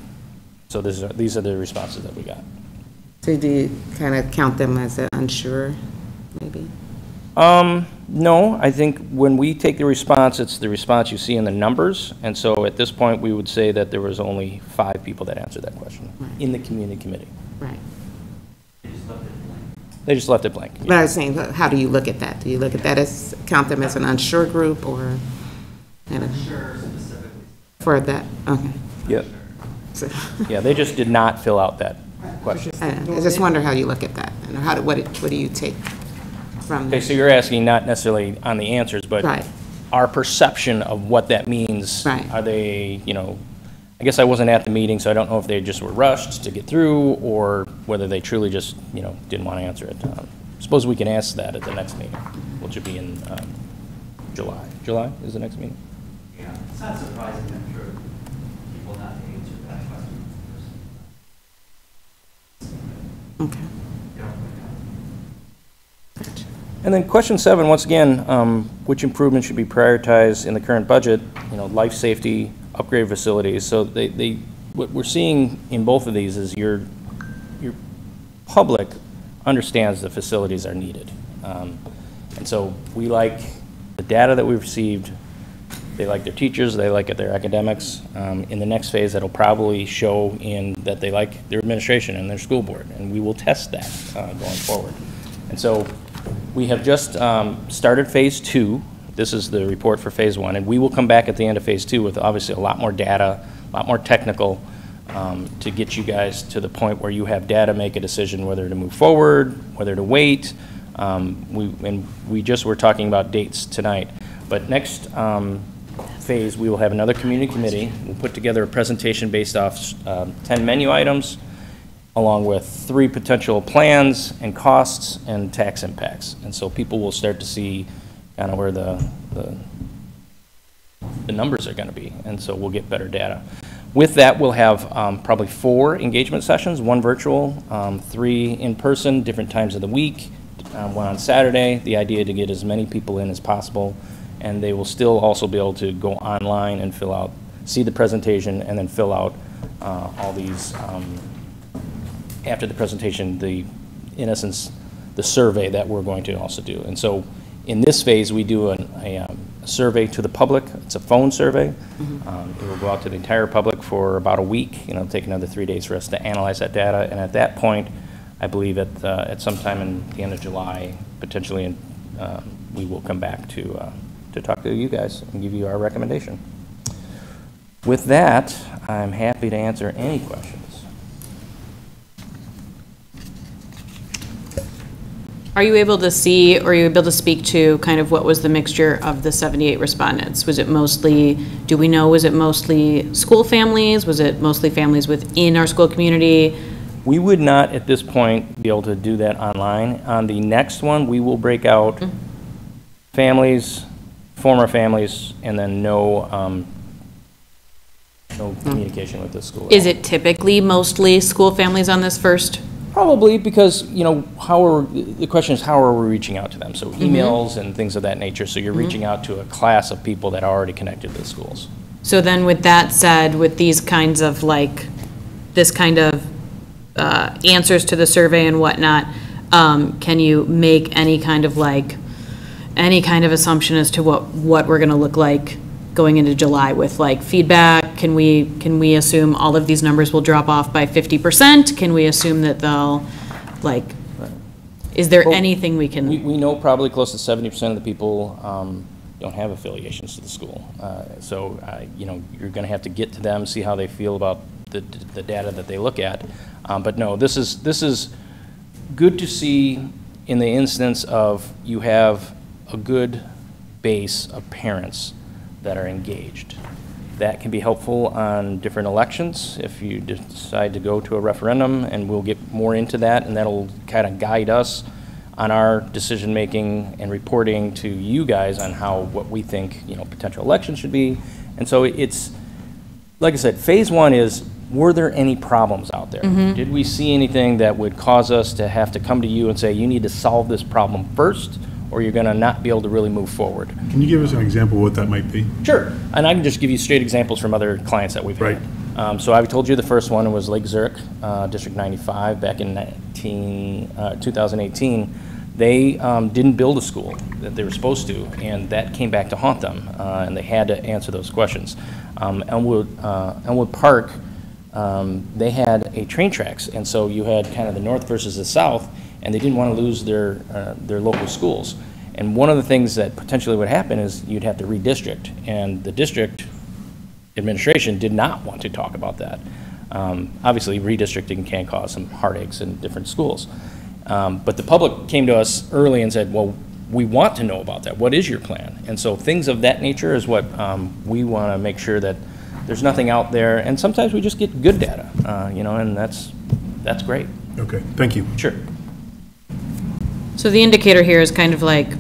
So these are the responses that we got. So do you kind of count them as unsure, maybe? No, I think when we take the response, it's the response you see in the numbers. And so at this point, we would say that there was only 5 people that answered that question in the community committee. Right. They just left it blank. But I was saying, how do you look at that? Do you look at that as, count them as an unsure group or? Unsure specifically. For that, okay. Yeah. So. Yeah, they just did not fill out that question. I just wonder how you look at that, and what do you take from that? Okay, so you're asking not necessarily on the answers, but right. Our perception of what that means. Right. Are they, I guess I wasn't at the meeting, so I don't know if they just were rushed to get through or whether they truly just, didn't want to answer it. Suppose we can ask that at the next meeting, which would be in July. July is the next meeting? Yeah, it's not surprising, I'm sure, people not answer that question first. Okay. And then question 7, once again, which improvements should be prioritized in the current budget? Life safety, upgrade facilities. So what we're seeing in both of these is your public understands the facilities are needed. And so we like the data that we've received. They like their teachers, they like their academics. In the next phase, that'll probably show in that they like their administration and their school board, and we will test that going forward. And so we have just started phase 2. This is the report for phase 1, and we will come back at the end of phase 2 with obviously a lot more data, a lot more technical, to get you guys to the point where you have data, make a decision whether to move forward, whether to wait. We just were talking about dates tonight, but next phase we will have another community committee. We'll put together a presentation based off 10 menu items, along with 3 potential plans and costs and tax impacts. And so people will start to see kind of where the numbers are going to be, and so we'll get better data. With that, we'll have probably 4 engagement sessions, 1 virtual, 3 in person, different times of the week, 1 on Saturday. The idea to get as many people in as possible, and they will still also be able to go online and fill out, see the presentation, and then fill out all these, after the presentation, in essence, the survey that we're going to also do. And so in this phase, we do a survey to the public. It's a phone survey. It will go out to the entire public for about a week. It'll take another 3 days for us to analyze that data. And at that point, I believe at some time in the end of July, potentially, we will come back to talk to you guys and give you our recommendation. With that, I'm happy to answer any questions. Are you able to see, or are you able to speak to kind of what was the mixture of the 78 respondents? Was it mostly, do we know, was it mostly school families? Was it mostly families within our school community? We would not, at this point, be able to do that online. On the next one, we will break out families, former families, and then no communication with the school. Is it typically mostly school families on this first? Probably, because, you know, the question is, how are we reaching out to them? So emails and things of that nature, so you're reaching out to a class of people that are already connected to the schools. So then with that said, with these kinds of like, this kind of answers to the survey and whatnot, can you make any kind of assumption as to what we're gonna look like going into July with like feedback? Can we assume all of these numbers will drop off by 50%? Can we assume that they'll, like, is there anything we can? We know probably close to 70% of the people don't have affiliations to the school. So, you know, you're gonna have to get to them, see how they feel about the data that they look at. But no, this is good to see in the instance of you have a good base of parents that are engaged. That can be helpful on different elections if you decide to go to a referendum, and we'll get more into that, and that'll kind of guide us on our decision-making and reporting to you guys on what we think, you know, potential elections should be. And so it's, like I said, phase one is, were there any problems out there? Did we see anything that would cause us to have to come to you and say, you need to solve this problem first, or you're going to not be able to really move forward? Can you give us an example of what that might be? Sure. And I can just give you straight examples from other clients that we've had. So I've told you the first one was Lake Zurich, District 95, back in 2018. They didn't build a school that they were supposed to, and that came back to haunt them, and they had to answer those questions. Elmwood Park, they had a train tracks, and so you had kind of the north versus the south, and they didn't want to lose their local schools. And one of the things that potentially would happen is you'd have to redistrict, and the district administration did not want to talk about that. Obviously, redistricting can cause some heartaches in different schools. But the public came to us early and said, well, we want to know about that. What is your plan? And so things of that nature is what we want to make sure that there's nothing out there. And sometimes we just get good data, you know, and that's great. Okay, thank you. Sure. So the indicator here is kind of like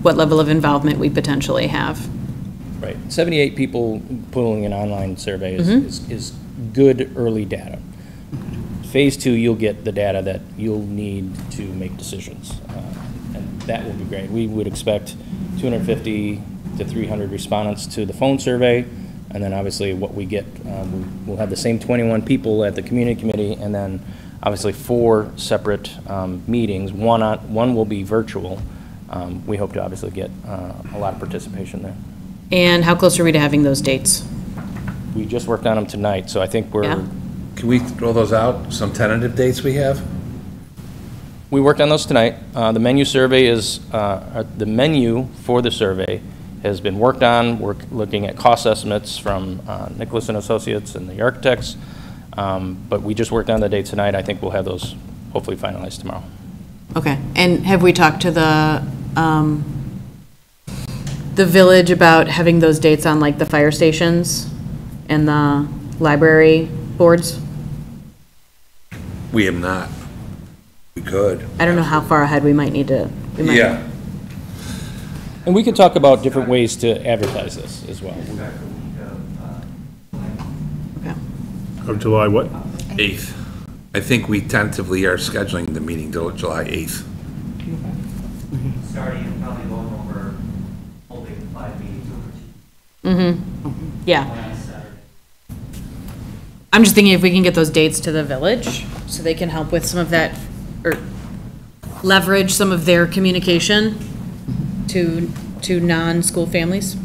what level of involvement we potentially have. Right. 78 people pulling an online survey is good early data. Phase two, you'll get the data that you'll need to make decisions, and that will be great. We would expect 250 to 300 respondents to the phone survey, and then obviously what we get, we'll have the same 21 people at the community committee, and then obviously 4 separate meetings. One will be virtual. We hope to obviously get a lot of participation there. And how close are we to having those dates? We just worked on them tonight, so I think we're... Yeah. Can we throw those out, some tentative dates we have? We worked on those tonight. The menu survey is, the menu for the survey has been worked on. We're looking at cost estimates from Nicholas and Associates and the architects. But we just worked on the date tonight. I think we'll have those hopefully finalized tomorrow. Okay. And have we talked to the village about having those dates on like the fire stations and the library boards? We have not. We could. I don't know how far ahead we might need to. Yeah. And we could talk about different ways to advertise this as well. Okay. Of July what? 8th. I think we tentatively are scheduling the meeting till July 8th. Starting probably going over, holding 5 meetings over 2. Yeah. On Saturday. I'm just thinking if we can get those dates to the village so they can help with some of that, or leverage some of their communication to non-school families.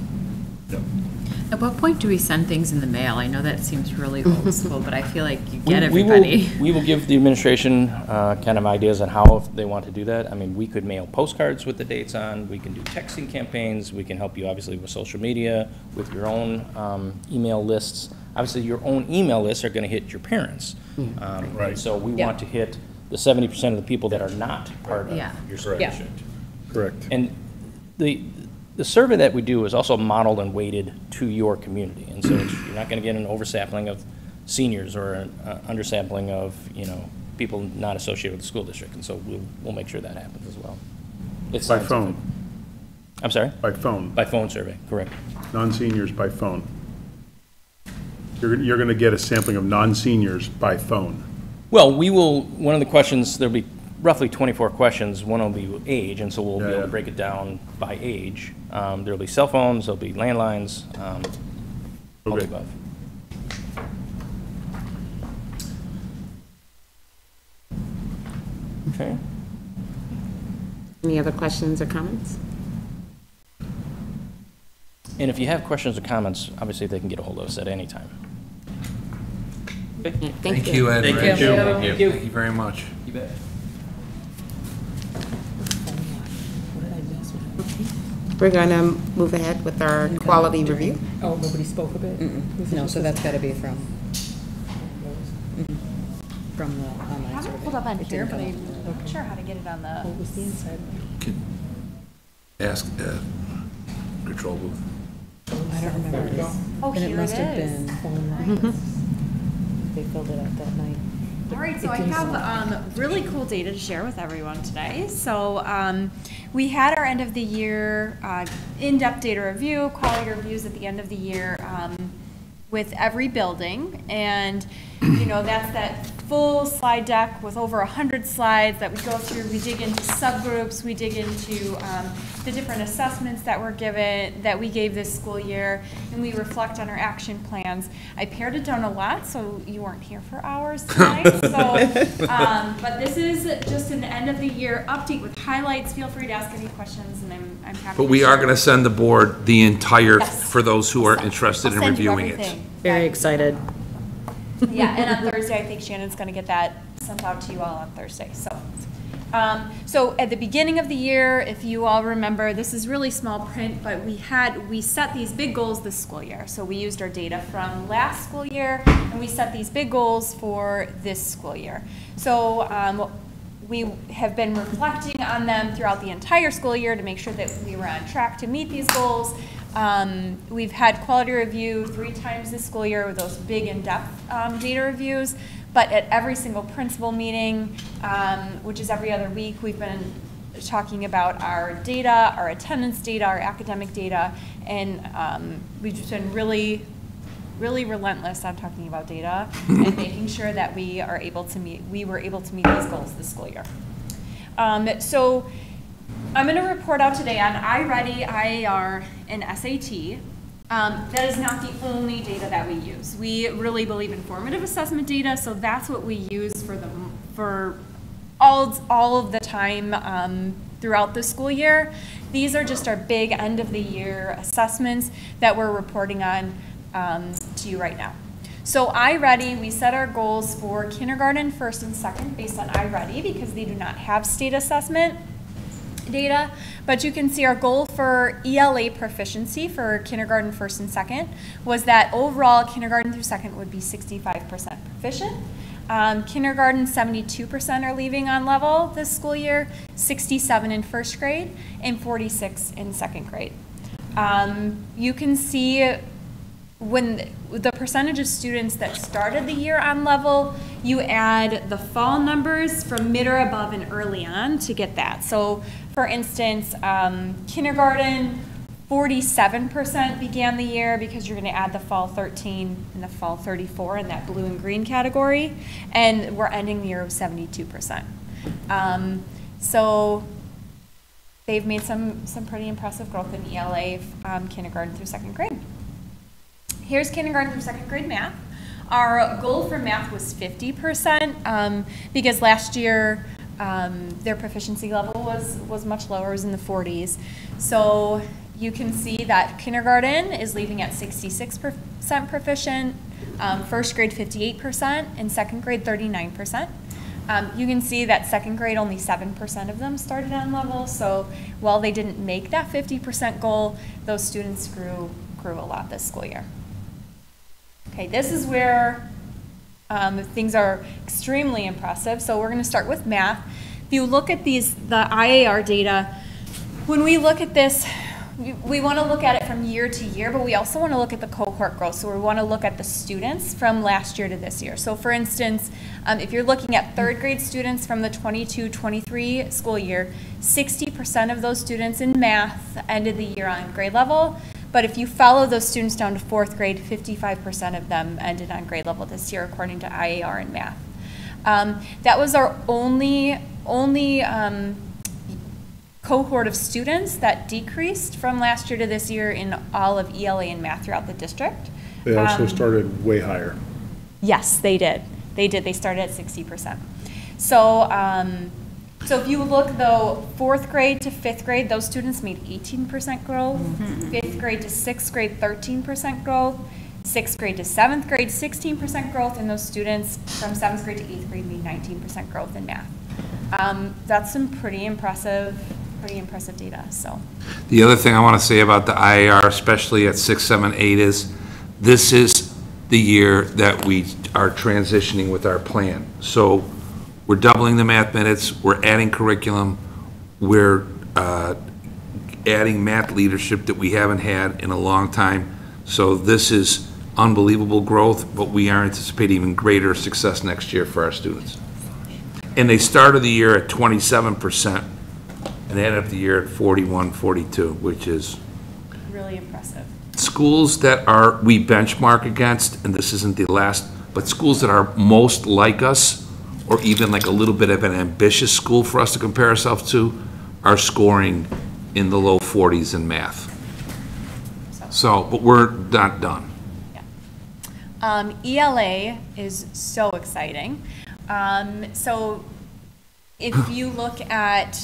At what point do we send things in the mail? I know that seems really old school, but I feel like you get everybody. We will give the administration kind of ideas on how they want to do that. I mean, we could mail postcards with the dates on. We can do texting campaigns. We can help you obviously with social media, with your own email lists. Obviously, your own email lists are going to hit your parents. Right. So we want to hit the 70% of the people that are not part of Yeah. your school Yeah. district. Correct. And the survey that we do is also modeled and weighted to your community. And so you're not going to get an oversampling of seniors or an undersampling of, people not associated with the school district. And so we'll make sure that happens as well. It's By scientific. phone. I'm sorry? By phone. By phone survey, correct. Non-seniors by phone. You're going to get a sampling of non-seniors by phone. Well, one of the questions, there'll be roughly 24 questions. One will be age, and so we'll be able to break it down by age. There'll be cell phones, there'll be landlines, all the above. Okay. Any other questions or comments? And if you have questions or comments, obviously they can get a hold of us at any time. Thank you, Ed. Thank Rich. you. Thank you very much. You bet. We're going to move ahead with our quality review. Oh, nobody spoke of it? No, so that's got to be from the I online have it survey. pulled up on It here, didn't but come up. I'm not sure how to get it on the. What was the inside? Ask control booth. I don't remember. Oh, And it here must it have is. been phone lines. They filled it out that night. All right, so I have really cool data to share with everyone today. So we had our end of the year in-depth data review, quality reviews at the end of the year with every building. And, that's that full slide deck with over 100 slides that we go through. We dig into subgroups, we dig into the different assessments that we gave this school year, and we reflect on our action plans. I pared it down a lot, so you weren't here for hours tonight. But this is just an end of the year update with highlights. Feel free to ask any questions, and I'm happy. But we are going to send the board the entire, Yes. for those who are interested in I'll send you reviewing it. everything. Very excited. Yeah, and on Thursday, I think Shannon's going to get that sent out to you all on Thursday. So at the beginning of the year, if you all remember, this is really small print, but we set these big goals this school year. So we used our data from last school year, and we set these big goals for this school year. So we have been reflecting on them throughout the entire school year to make sure that we were on track to meet these goals. We've had quality review 3 times this school year with those big in-depth data reviews, but at every single principal meeting, which is every other week, we've been talking about our data, our attendance data, our academic data, and we've just been really relentless on talking about data and making sure that we were able to meet these goals this school year. So I'm going to report out today on iReady, IAR, and SAT. That is not the only data that we use. We really believe in formative assessment data, so that's what we use for all of the time throughout the school year. These are just our big end of the year assessments that we're reporting on to you right now. So iReady, we set our goals for kindergarten, first and second based on iReady because they do not have state assessment data, but you can see our goal for ELA proficiency for kindergarten, first and second was that overall kindergarten through second would be 65% proficient. Kindergarten, 72% are leaving on level this school year, 67 in first grade, and 46 in second grade. You can see when the percentage of students that started the year on level, you add the fall numbers from mid or above and early on to get that. So for instance, kindergarten, 47% began the year because you're going to add the fall 13 and the fall 34 in that blue and green category, and we're ending the year with 72%. So they've made some pretty impressive growth in ELA kindergarten through second grade. Here's kindergarten through second grade math. Our goal for math was 50% because last year their proficiency level was much lower, it was in the 40s. So you can see that kindergarten is leaving at 66% proficient, first grade 58%, and second grade 39%. You can see that second grade, only 7% of them started on level, so while they didn't make that 50% goal, those students grew a lot this school year. Okay, this is where Things are extremely impressive. So we're going to start with math. If you look at the IAR data, when we look at this, we want to look at it from year to year, but we also want to look at the cohort growth. So we want to look at the students from last year to this year. So for instance, if you're looking at third grade students from the 22-23 school year, 60% of those students in math ended the year on grade level. But if you follow those students down to fourth grade, 55% of them ended on grade level this year, according to IAR in math. That was our only cohort of students that decreased from last year to this year in all of ELA and math throughout the district. They also started way higher. Yes, they did. They did. They started at 60%. So, so if you look though, fourth grade to fifth grade, those students made 18% growth. Fifth grade to sixth grade, 13% growth. Sixth grade to seventh grade, 16% growth, and those students from seventh grade to eighth grade made 19% growth in math. That's some pretty impressive data. So the other thing I want to say about the IAR, especially at 6, 7, 8, is this is the year that we are transitioning with our plan. So we're doubling the math minutes, we're adding curriculum, we're adding math leadership that we haven't had in a long time. So this is unbelievable growth, but we are anticipating even greater success next year for our students. And they started the year at 27% and ended up the year at 41, 42, which is really impressive. Schools that we benchmark against, and this isn't the last, but schools that are most like us, or even like a little bit of an ambitious school for us to compare ourselves to, are scoring in the low 40s in math. So, but we're not done. ELA is so exciting. So if you look at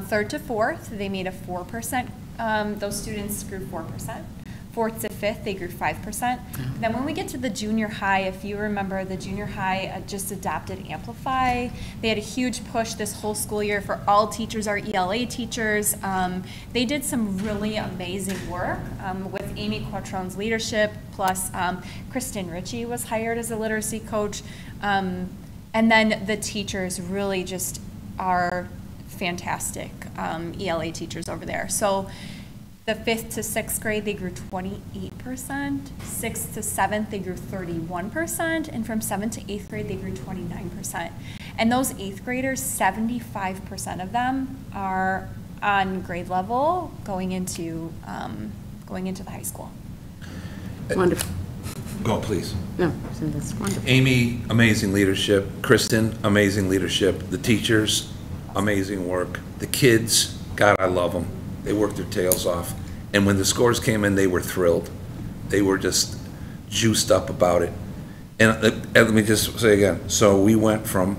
third to fourth, they made a 4%. Those students grew 4%. Fourth to fifth, they grew 5%. Then when we get to the junior high, if you remember, the junior high just adopted Amplify. They had a huge push this whole school year for all teachers are ELA teachers. They did some really amazing work with Amy Quattrone's leadership, plus Kristen Ritchie was hired as a literacy coach. And then the teachers really just are fantastic ELA teachers over there. So the fifth to sixth grade, they grew 28%. Sixth to seventh, they grew 31%. And from seventh to eighth grade, they grew 29%. And those eighth graders, 75% of them are on grade level going into the high school. Wonderful. Go, please. No, so that's wonderful. Amy, amazing leadership. Kristen, amazing leadership. The teachers, amazing work. The kids, God, I love them. They worked their tails off. And when the scores came in, they were thrilled. They were just juiced up about it. And let me just say again, so we went from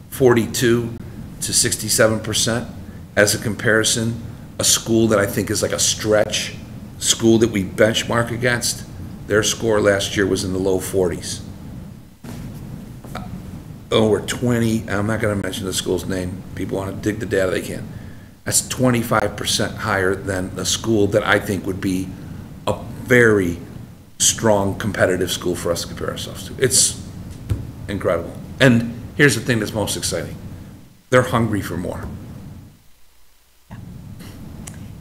42 to 67%. As a comparison, a school that I think is like a stretch school that we benchmark against, their score last year was in the low 40s. Over 20, I'm not going to mention the school's name. People want to dig the data, they can. That's 25% higher than a school that I think would be a very strong competitive school for us to compare ourselves to. It's incredible. And here's the thing that's most exciting. They're hungry for more.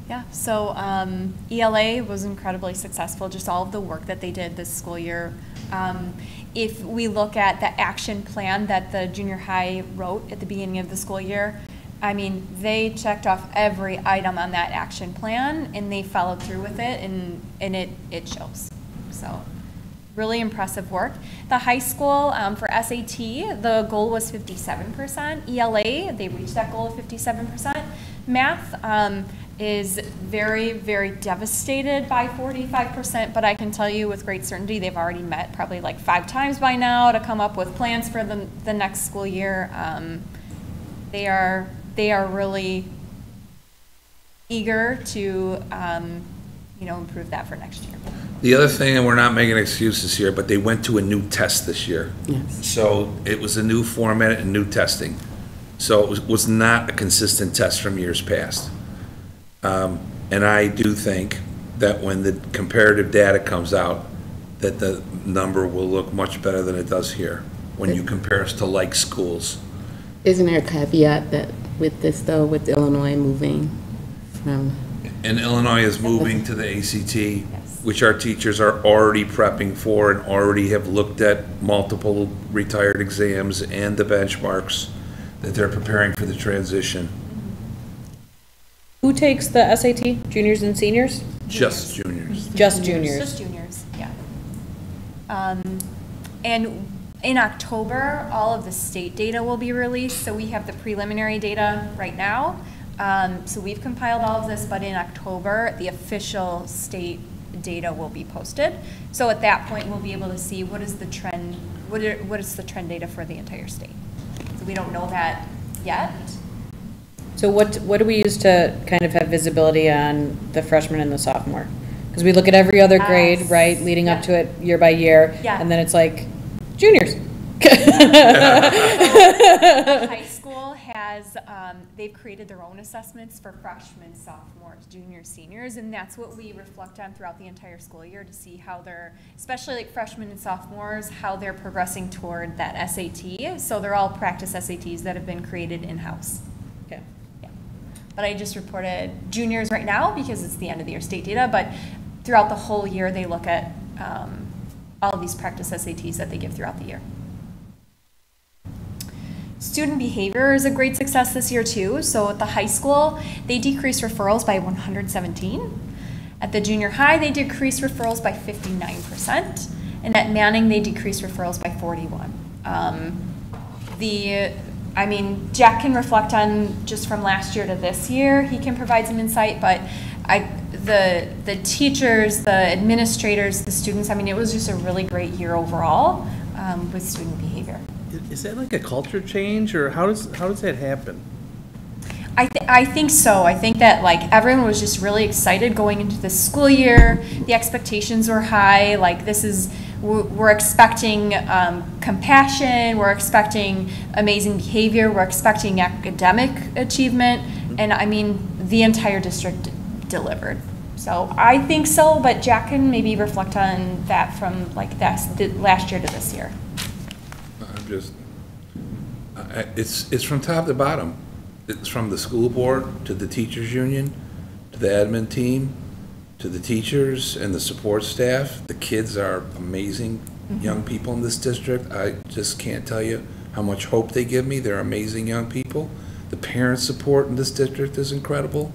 Yeah, so ELA was incredibly successful, just all of the work that they did this school year. If we look at the action plan that the junior high wrote at the beginning of the school year, I mean, they checked off every item on that action plan and they followed through with it, and it shows. So really impressive work. The high school, for SAT, the goal was 57%. ELA, they reached that goal of 57%. Math is very, very devastated by 45%, but I can tell you with great certainty they've already met probably like 5 times by now to come up with plans for the next school year. They are really eager to improve that for next year. The other thing, and we're not making excuses here, but they went to a new test this year. Yes. So it was a new format and new testing. So it was not a consistent test from years past. And I do think that when the comparative data comes out, that the number will look much better than it does here. when you compare us to like schools. Isn't there a caveat that with this though, with Illinois moving from? And Illinois is moving to the ACT, which our teachers are already prepping for and already have looked at multiple retired exams and the benchmarks that they're preparing for the transition. Who takes the SAT? Juniors and seniors? Just juniors. Just juniors. Just juniors, yeah. And in October, all of the state data will be released, so we have the preliminary data right now. So we've compiled all of this, but in October, the official state data will be posted. So at that point, we'll be able to see what is the trend, what is the trend data for the entire state. So we don't know that yet. So what do we use to kind of have visibility on the freshman and the sophomore? Because we look at every other grade, right, leading up to it year by year, and then it's like, juniors. High school has, they've created their own assessments for freshmen, sophomores, juniors, seniors, and that's what we reflect on throughout the entire school year to see how they're, especially like freshmen and sophomores, how they're progressing toward that SAT. So they're all practice SATs that have been created in-house. Okay. Yeah. But I just reported juniors right now because it's the end of the year state data, but throughout the whole year, they look at all of these practice SATs that they give throughout the year. Student behavior is a great success this year too. So at the high school, they decreased referrals by 117. At the junior high, they decreased referrals by 59%. And at Manning, they decreased referrals by 41. I mean, Jack can reflect on just from last year to this year. He can provide some insight, but the teachers, the administrators, the students, I mean, it was just a really great year overall with student behavior. Is that like a culture change, or how does that happen? I think so. I think that like everyone was just really excited going into the school year. The expectations were high. Like we're expecting compassion. We're expecting amazing behavior. We're expecting academic achievement. And I mean, the entire district delivered. So I think so, but Jack can maybe reflect on that from like last year to this year. It's from top to bottom. It's from the school board to the teachers union, to the admin team, to the teachers and the support staff. The kids are amazing young people in this district. I just can't tell you how much hope they give me. They're amazing young people. The parent support in this district is incredible.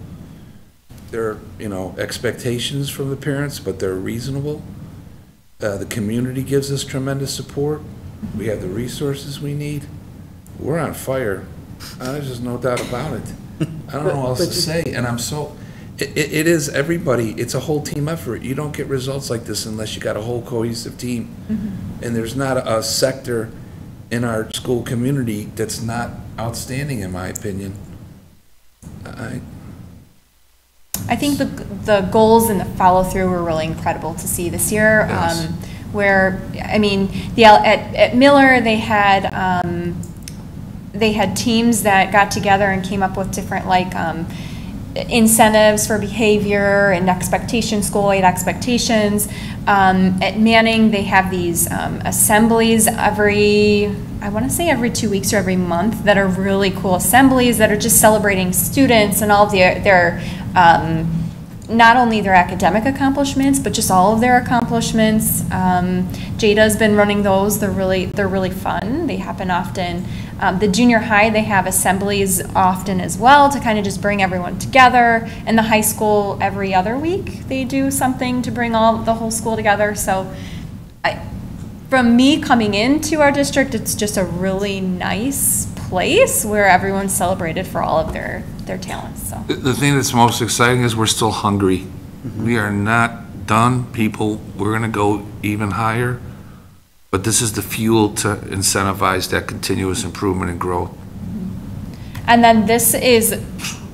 There are, expectations from the parents, but they're reasonable. The community gives us tremendous support. We have the resources we need. We're on fire. There's just no doubt about it. I don't know what else to say. And it is everybody. It's a whole team effort. You don't get results like this unless you got a whole cohesive team. And there's not a sector in our school community that's not outstanding, in my opinion. I think the goals and the follow through were really incredible to see this year. Yes. Where I mean, at Miller they had teams that got together and came up with different incentives for behavior and expectations, goal-weight expectations. At Manning they have these assemblies every 2 weeks or every month that are really cool assemblies that are just celebrating students and all of their not only their academic accomplishments, but just all of their accomplishments. Jada's been running those. They're really fun. They happen often. The junior high, they have assemblies often as well to kind of just bring everyone together. And the high school, every other week, they do something to bring the whole school together. So from me coming into our district, it's just a really nice place where everyone's celebrated for all of their talents. So the thing that's most exciting is we're still hungry. We are not done, people. We're going to go even higher, but this is the fuel to incentivize that continuous improvement and growth. And then this is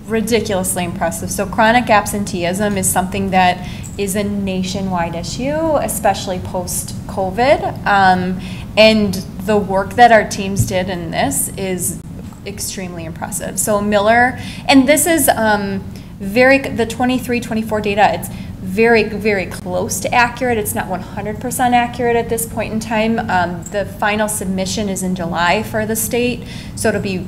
ridiculously impressive. So chronic absenteeism is something that is a nationwide issue, especially post-COVID. And the work that our teams did in this is extremely impressive. So Miller, and this is the 23-24 data, it's very, very close to accurate. It's not 100% accurate at this point in time. The final submission is in July for the state, so it'll be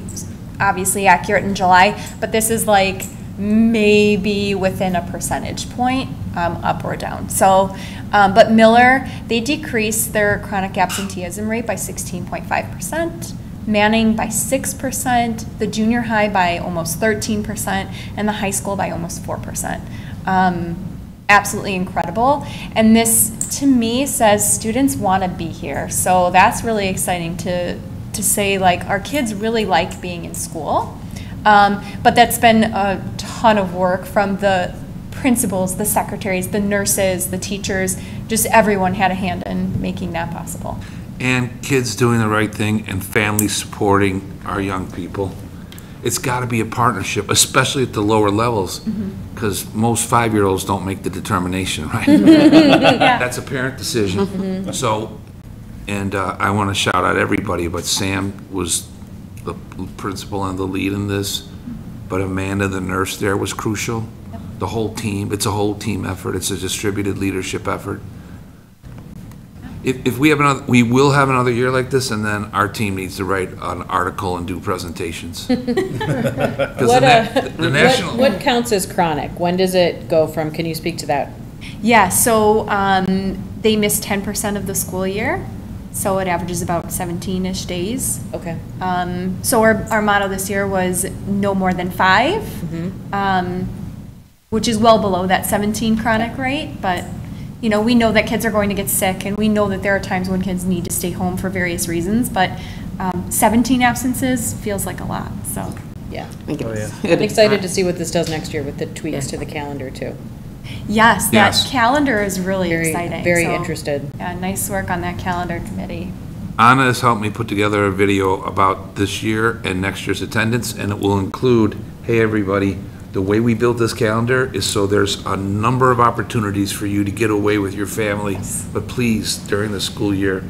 obviously accurate in July, but this is like maybe within a percentage point, up or down. So, but Miller, they decreased their chronic absenteeism rate by 16.5%. Manning by 6%, the junior high by almost 13%, and the high school by almost 4%. Absolutely incredible. And this, to me, says students want to be here. So that's really exciting to say, like, our kids really like being in school. But that's been a ton of work from the principals, the secretaries, the nurses, the teachers, just everyone had a hand in making that possible. And kids doing the right thing and families supporting our young people. It's got to be a partnership, especially at the lower levels, because most 5-year-olds don't make the determination, right? That's a parent decision. So, and I want to shout out everybody, but Sam was the principal and the lead in this, but Amanda, the nurse there, was crucial. The whole team, it's a whole team effort. It's a distributed leadership effort. If we have another, we will have another year like this, and then our team needs to write an article and do presentations. What counts as chronic? When does it go from, can you speak to that? Yeah, so they miss 10% of the school year, so it averages about 17-ish days. Okay. So our motto this year was no more than 5, which is well below that 17 chronic rate, but you know, we know that kids are going to get sick, and we know that there are times when kids need to stay home for various reasons, but 17 absences feels like a lot, so. Yeah. I'm excited to see what this does next year with the tweaks to the calendar, too. Yes, that calendar is really exciting. Very so, interested. Yeah, nice work on that calendar committee. Anna has helped me put together a video about this year and next year's attendance, and it will include, hey, everybody, the way we built this calendar is so there's a number of opportunities for you to get away with your family, but please, during the school year,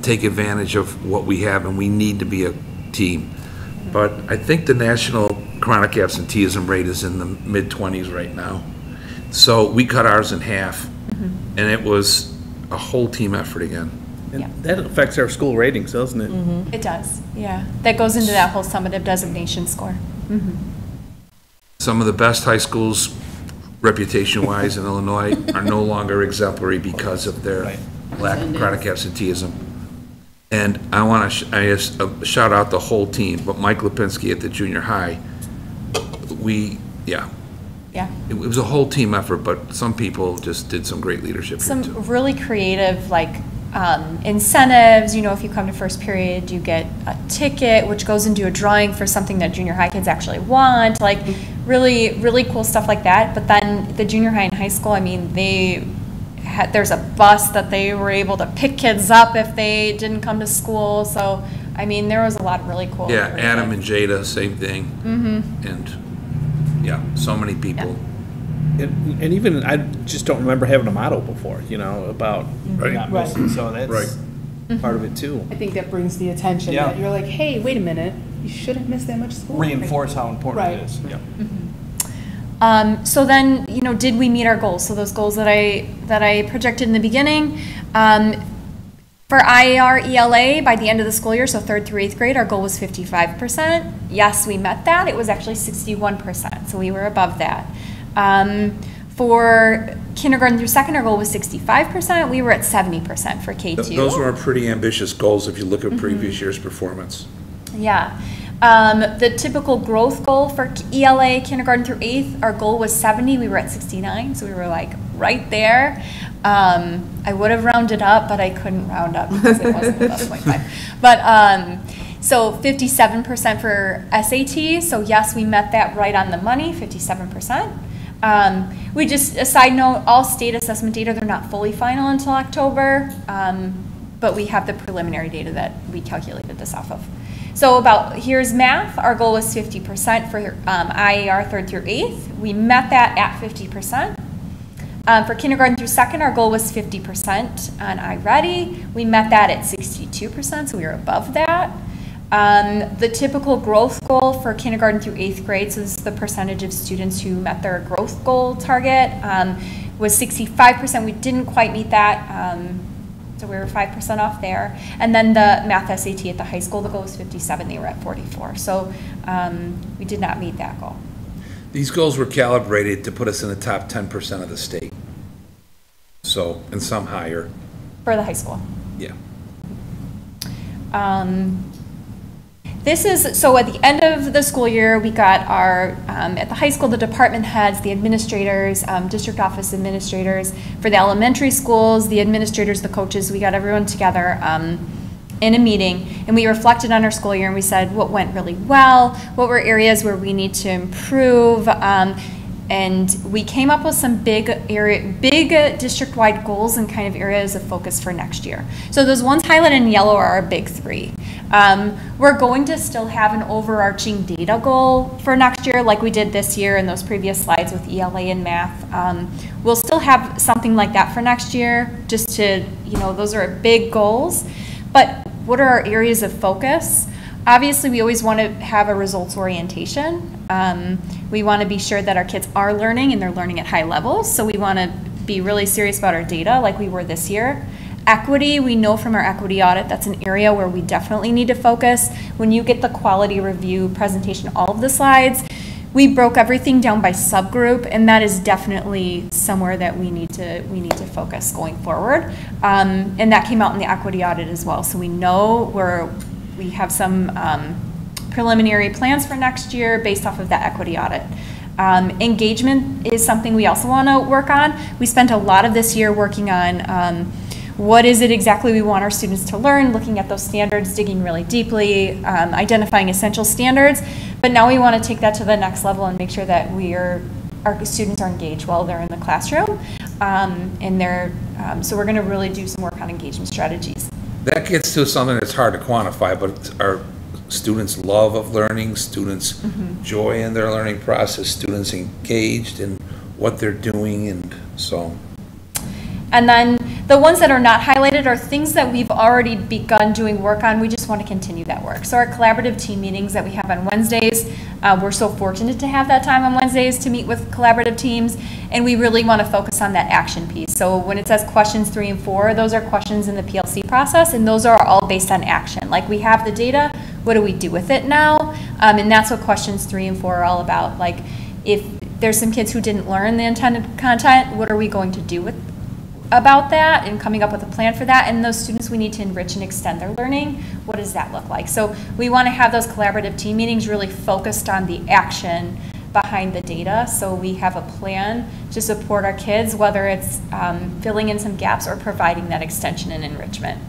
take advantage of what we have, and we need to be a team. But I think the national chronic absenteeism rate is in the mid-20s right now. So we cut ours in half, and it was a whole team effort again. And that affects our school ratings, doesn't it? It does, yeah. That goes into that whole summative designation score. Some of the best high schools, reputation-wise in Illinois, are no longer exemplary because of their lack of chronic absenteeism. And I want to shout out the whole team, but Mike Lipinski at the junior high, it was a whole team effort, but some people just did some great leadership. Some really creative, like, incentives. You know, if you come to first period, you get a ticket, which goes into a drawing for something that junior high kids actually want, like really, really cool stuff like that. But then the junior high and high school, I mean, there's a bus that they were able to pick kids up if they didn't come to school. So, I mean, there was a lot of really cool. Yeah, Adam and Jada, same thing. And yeah, so many people. And even, I just don't remember having a motto before, you know, about not missing, so that's part of it too. I think that brings the attention that you're like, hey, wait a minute, you shouldn't miss that much school. Reinforce how important it is. So then, you know, did we meet our goals? So those goals that I projected in the beginning, for IAR ELA by the end of the school year, so 3rd through 8th grade, our goal was 55%. Yes, we met that. It was actually 61%, so we were above that. For kindergarten through 2nd, our goal was 65%. We were at 70% for K2. Those were pretty ambitious goals if you look at previous year's performance. Yeah. The typical growth goal for ELA, kindergarten through 8th, our goal was 70. We were at 69, so we were like right there. I would have rounded up, but I couldn't round up because it wasn't above 0.5. But so 57% for SAT. So yes, we met that right on the money, 57%. We just, a side note, all state assessment data, they're not fully final until October, but we have the preliminary data that we calculated this off of. So here's math. Our goal was 50% for IAR 3rd through 8th. We met that at 50%. For kindergarten through 2nd, our goal was 50% on iReady. We met that at 62%, so we were above that. The typical growth goal for kindergarten through 8th grade, so this is the percentage of students who met their growth goal target. was 65%. We didn't quite meet that. So we were 5% off there. And then the math SAT at the high school, the goal was 57, they were at 44. So we did not meet that goal. These goals were calibrated to put us in the top 10% of the state. So, and some higher. For the high school. Yeah. This is, so at the end of the school year, we got our, at the high school, the department heads, the administrators, district office administrators. For the elementary schools, the administrators, the coaches, we got everyone together in a meeting, and we reflected on our school year, and we said what went really well, what were areas where we need to improve, and we came up with some big district-wide goals and kind of areas of focus for next year. So those ones highlighted in yellow are our big three. We're going to still have an overarching data goal for next year like we did this year in those previous slides with ELA and math. We'll still have something like that for next year, just to, you know, those are big goals. But what are our areas of focus? Obviously, we always want to have a results orientation. We want to be sure that our kids are learning and they're learning at high levels. So we want to be really serious about our data like we were this year. Equity, we know from our equity audit, that's an area where we definitely need to focus. When you get the quality review presentation, all of the slides, we broke everything down by subgroup, and that is definitely somewhere that we need to focus going forward. And that came out in the equity audit as well. So we know we have some preliminary plans for next year based off of that equity audit. Engagement is something we also want to work on. We spent a lot of this year working on what is it exactly we want our students to learn, looking at those standards, digging really deeply, identifying essential standards. But now we want to take that to the next level and make sure that our students are engaged while they're in the classroom. So we're going to really do some work on engagement strategies. That gets to something that's hard to quantify, but our students' love of learning, students' joy in their learning process, students engaged in what they're doing, and so. And then the ones that are not highlighted are things that we've already begun doing work on. We just want to continue that work. So our collaborative team meetings that we have on Wednesdays, we're so fortunate to have that time on Wednesdays to meet with collaborative teams, and we really want to focus on that action piece. So when it says questions 3 and 4, those are questions in the PLC process, and those are all based on action. Like, we have the data, what do we do with it now? And that's what questions 3 and 4 are all about. Like, if there's some kids who didn't learn the intended content, what are we going to do about that, and coming up with a plan for that? And those students we need to enrich and extend their learning, what does that look like? So we want to have those collaborative team meetings really focused on the action behind the data, so we have a plan to support our kids, whether it's filling in some gaps or providing that extension and enrichment,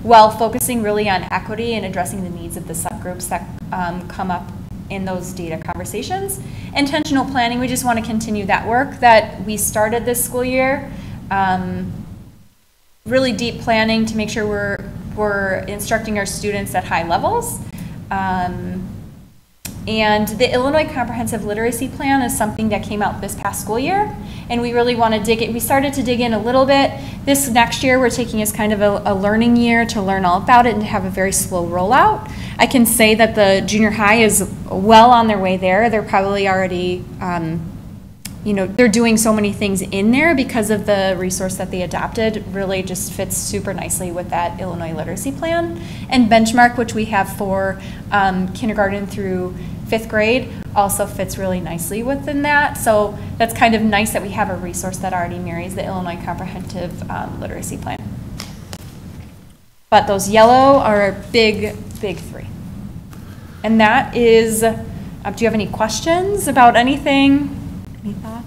while focusing really on equity and addressing the needs of the subgroups that come up in those data conversations. Intentional planning, we just want to continue that work that we started this school year. Really deep planning to make sure we're instructing our students at high levels. And the Illinois Comprehensive Literacy Plan is something that came out this past school year, and we really want to dig it. We started to dig in a little bit. This next year we're taking as kind of a learning year to learn all about it and to have a very slow rollout. I can say that the junior high is well on their way there. They're probably already, they're doing so many things in there because of the resource that they adopted. Really just fits super nicely with that Illinois Literacy Plan. And Benchmark, which we have for kindergarten through 5th grade, also fits really nicely within that. So that's kind of nice that we have a resource that already marries the Illinois Comprehensive Literacy Plan. But those yellow are our big 3. And that is, do you have any questions about anything? Any thoughts?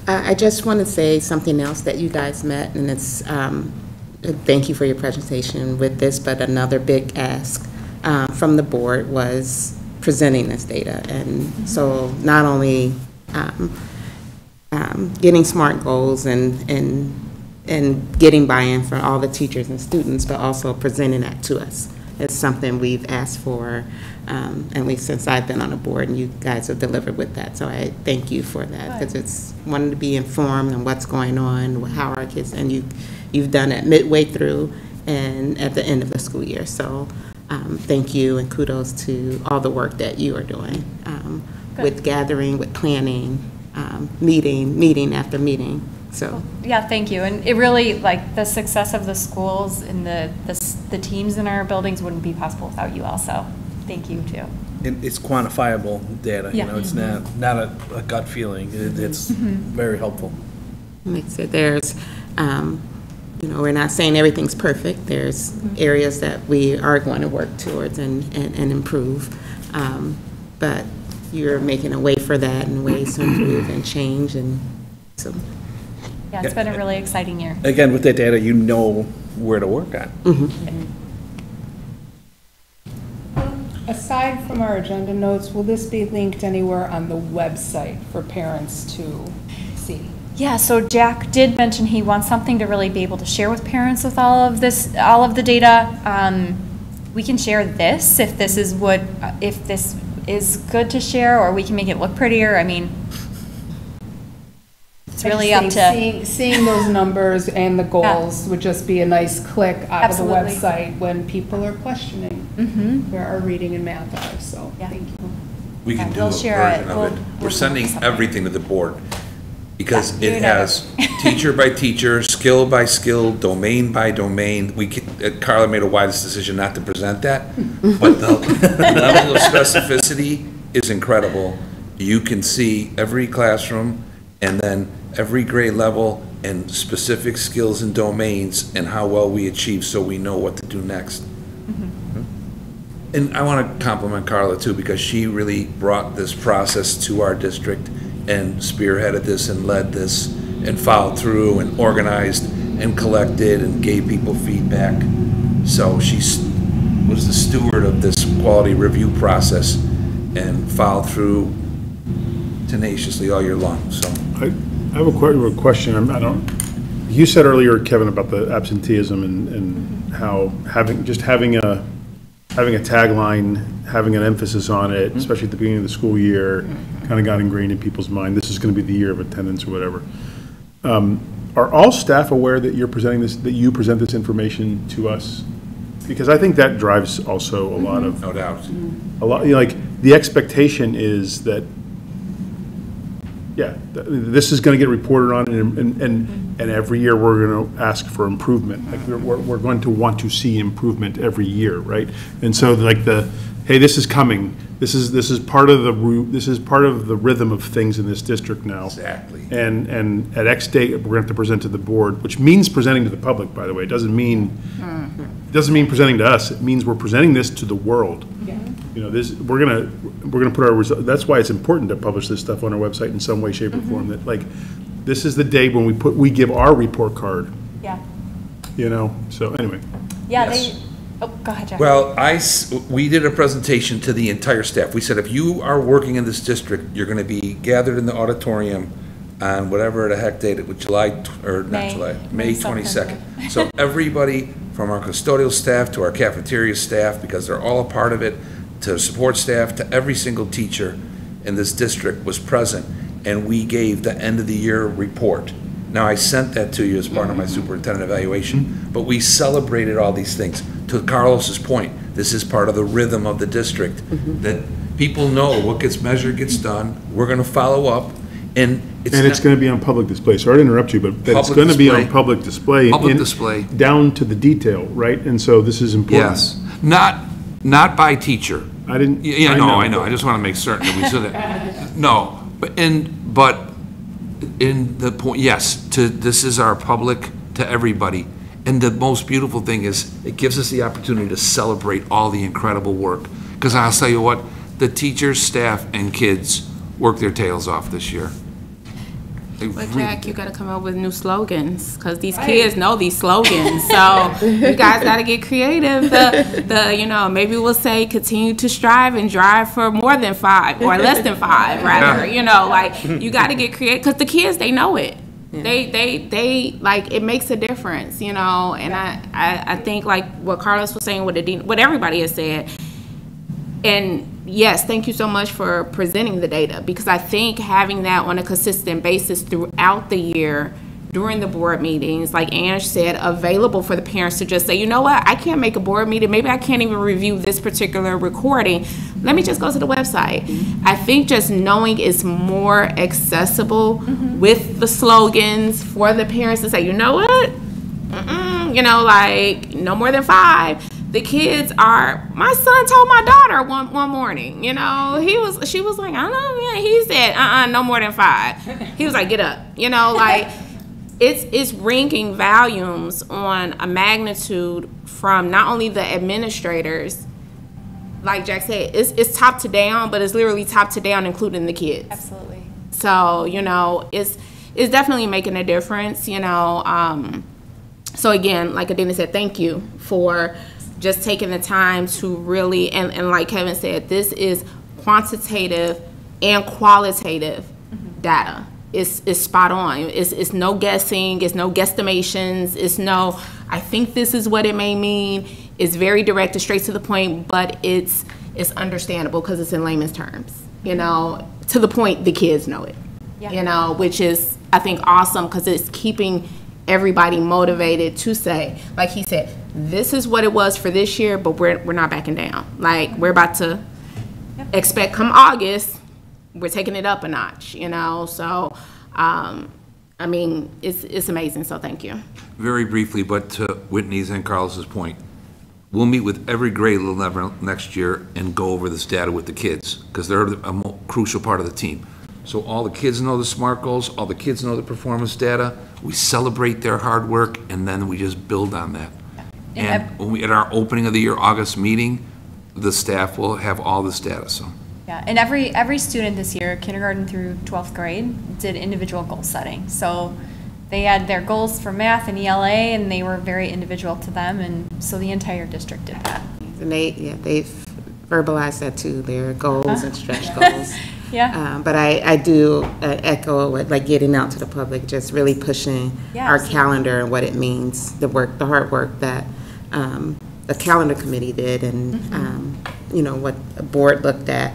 I just want to say something else that you guys met, and it's thank you for your presentation with this, but another big ask from the board was presenting this data. And so not only getting SMART goals and getting buy-in from all the teachers and students, but also presenting that to us. It's something we've asked for, at least since I've been on the board, and you guys have delivered with that. So I thank you for that, because it's wanting to be informed on what's going on, how our kids, and you've done it midway through and at the end of the school year. So thank you, and kudos to all the work that you are doing with gathering, with planning, meeting after meeting, so. Yeah, thank you. And it really, like, the success of the schools and the teams in our buildings wouldn't be possible without you all, so thank you too. It's quantifiable data, you know, it's not a gut feeling. It's very helpful. Makes it, there's, you know, we're not saying everything's perfect. There's areas that we are going to work towards and improve. But you're making a way for that and ways to improve and change, and so. Yeah, it's been a really exciting year. Again, with that data, you know where to work on. Aside from our agenda notes, will this be linked anywhere on the website for parents to see? Yeah, so Jack did mention he wants something to really be able to share with parents with all of the data. We can share this if this is good to share, or we can make it look prettier. I mean, it's really up to seeing those numbers and the goals would just be a nice click out Absolutely. of the website when people are questioning where our reading and math are. So thank you. We can do we'll a share version it. of it. We're sending everything to the board because Yeah, it has teacher by teacher, skill by skill, domain by domain. Carla made a wise decision not to present that, but the level of specificity is incredible. You can see every classroom and then every grade level and specific skills and domains and how well we achieve, so we know what to do next. And I want to compliment Carla too, because she really brought this process to our district and spearheaded this and led this and followed through and organized and collected and gave people feedback. So she was the steward of this quality review process and followed through tenaciously all year long. So I have a question. You said earlier, Kevin, about the absenteeism and how having a tagline, having an emphasis on it, especially at the beginning of the school year, kind of got ingrained in people's mind. This is going to be the year of attendance or whatever. Are all staff aware that you present this information to us? Because I think that drives also a lot of, no doubt, like the expectation is that, yeah, this is going to get reported on, and every year we're going to ask for improvement. Like we're going to want to see improvement every year, right? And so like hey, this is coming. This is part of the rhythm of things in this district now. Exactly. And at X date we're going to have to present to the board, which means presenting to the public. By the way, it doesn't mean presenting to us. It means we're presenting this to the world. Yeah. You know, we're gonna put our result. That's why it's important to publish this stuff on our website in some way, shape, or form. That like, this is the day when we give our report card. Yeah. You know. So anyway. Yeah. Yes. Oh, go ahead, Jack. Well, we did a presentation to the entire staff. We said, if you are working in this district, you're going to be gathered in the auditorium on whatever the heck date, May 22nd. So everybody from our custodial staff to our cafeteria staff, because they're all a part of it, to support staff, to every single teacher in this district was present, and we gave the end of the year report. Now, I sent that to you as part of my superintendent evaluation, but we celebrated all these things. To Carlos's point, this is part of the rhythm of the district, that people know what gets measured gets done. We're going to follow up, and it's going to be on public display. Sorry to interrupt you, but it's going to be on public display. Public display. Down to the detail, right? And so this is important. Yes. Not by teacher. I didn't. Yeah, I know. I just want to make certain that we said that. No, but in the point, yes, this is our public to everybody. And the most beautiful thing is it gives us the opportunity to celebrate all the incredible work. Because I'll tell you what, the teachers, staff, and kids worked their tails off this year. But Jack, you got to come up with new slogans, because these kids know these slogans. So you guys got to get creative. Maybe we'll say continue to strive and drive for more than 5 or less than 5, rather. Yeah. You got to get creative, because the kids, they know it. Yeah. They like, it makes a difference, and I think like what Carlos was saying, what everybody has said. And yes, thank you so much for presenting the data, because I think having that on a consistent basis throughout the year during the board meetings, like Ange said, available for the parents to just say, you know what, I can't make a board meeting, maybe I can't even review this particular recording, let me just go to the website. I think just knowing it's more accessible with the slogans for the parents to say, you know what, you know, like no more than 5. The kids are, my son told my daughter one morning, you know, she was like, I don't know, yeah, he said, no more than 5. He was like, get up, you know, like, it's ringing volumes on a magnitude from not only the administrators, like Jack said, it's top to down, but it's literally top to down, including the kids. Absolutely. So, you know, it's definitely making a difference, you know. So again, like Adina said, thank you for just taking the time to really, and like Kevin said, this is quantitative and qualitative data. It's spot on. It's no guessing, it's no guesstimations, it's no, I think this is what it may mean. It's very direct, it's straight to the point, but it's understandable because it's in layman's terms, you know, to the point the kids know it, you know, which is, I think, awesome because it's keeping everybody motivated to say, like he said, this is what it was for this year, but we're not backing down. Like, we're about to expect come August, we're taking it up a notch, you know. So, I mean, it's amazing. So thank you. Very briefly, but to Whitney's and Carlos's point, we'll meet with every grade level next year and go over this data with the kids because they're a crucial part of the team. So all the kids know the SMART goals, all the kids know the performance data. We celebrate their hard work, and then we just build on that. And when we, at our opening of the year August meeting, the staff will have all this data. So. Yeah, and every student this year, kindergarten through 12th grade, did individual goal setting. So they had their goals for math and ELA, and they were very individual to them, and so the entire district did that. And they've verbalized that too, their goals and stretch goals. Yeah. But I do echo what, like, getting out to the public, just really pushing our calendar and what it means, the hard work that the calendar committee did, and you know, what the board looked at.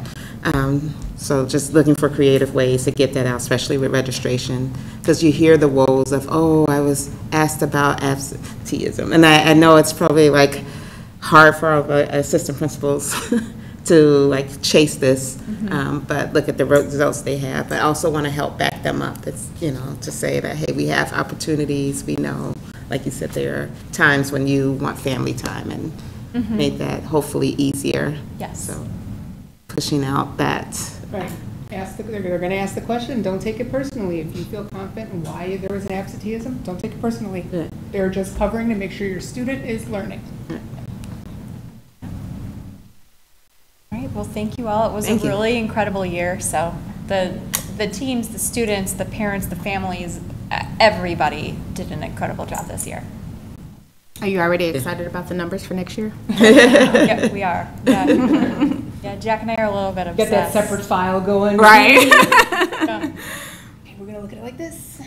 So just looking for creative ways to get that out, especially with registration, because you hear the woes of, oh, I was asked about absenteeism, and I know it's probably like hard for our assistant principals to like chase this, but look at the results they have. But I also want to help back them up. It's, you know, to say that, hey, we have opportunities. We know, like you said, there are times when you want family time, and make that hopefully easier. Yes. So pushing out that. Right. They're going to ask the question. Don't take it personally. If you feel confident in why there was an absenteeism, don't take it personally. They're just covering to make sure your student is learning. All right, well, thank you all. It was a really incredible year. So the teams, the students, the parents, the families, everybody did an incredible job this year. Are you already excited about the numbers for next year? Yeah, we are. Yeah. Yeah, Jack and I are a little bit obsessed. Get that separate file going. Right. Okay, we're going to look at it like this.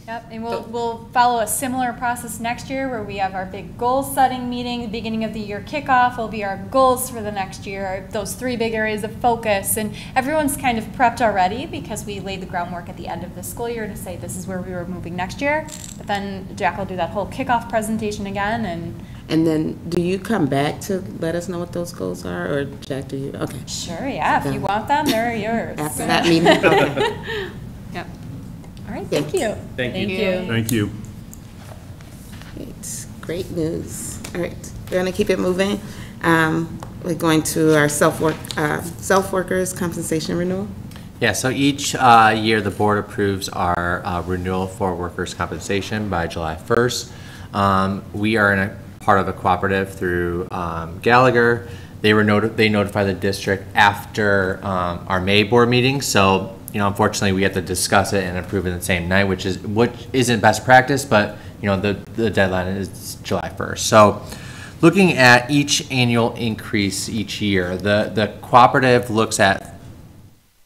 Yep, and we'll follow a similar process next year where we have our big goal setting meeting, the beginning of the year kickoff will be our goals for the next year, those 3 big areas of focus, and everyone's kind of prepped already because we laid the groundwork at the end of the school year to say this is where we were moving next year, but then Jack will do that whole kickoff presentation again. And then do you come back to let us know what those goals are, or Jack, do you? Okay. Sure, yeah, if you want them, they're yours. After that meeting? Okay. Yep. All right, thank you. Thank you. Thank you. It's great news. All right, we're going to keep it moving. We're going to our self-workers compensation renewal. Yeah, so each year the board approves our renewal for workers' compensation by July 1st. We are in a part of a cooperative through Gallagher. They notify the district after our May board meeting. So, you know, unfortunately, we have to discuss it and approve it the same night, which isn't best practice. But you know, the deadline is July 1st. So, looking at each annual increase each year, the cooperative looks at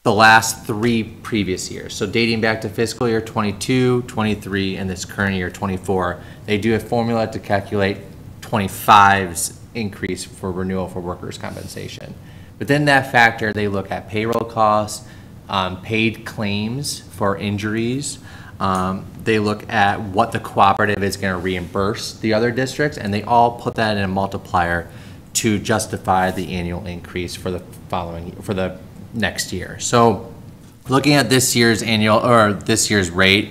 the last 3 previous years. So dating back to fiscal year 22, 23, and this current year 24, they do a formula to calculate 25's increase for renewal for workers' compensation. Within that factor, they look at payroll costs, paid claims for injuries, They look at what the cooperative is going to reimburse the other districts, and they all put that in a multiplier to justify the annual increase for the next year. So looking at this year's rate,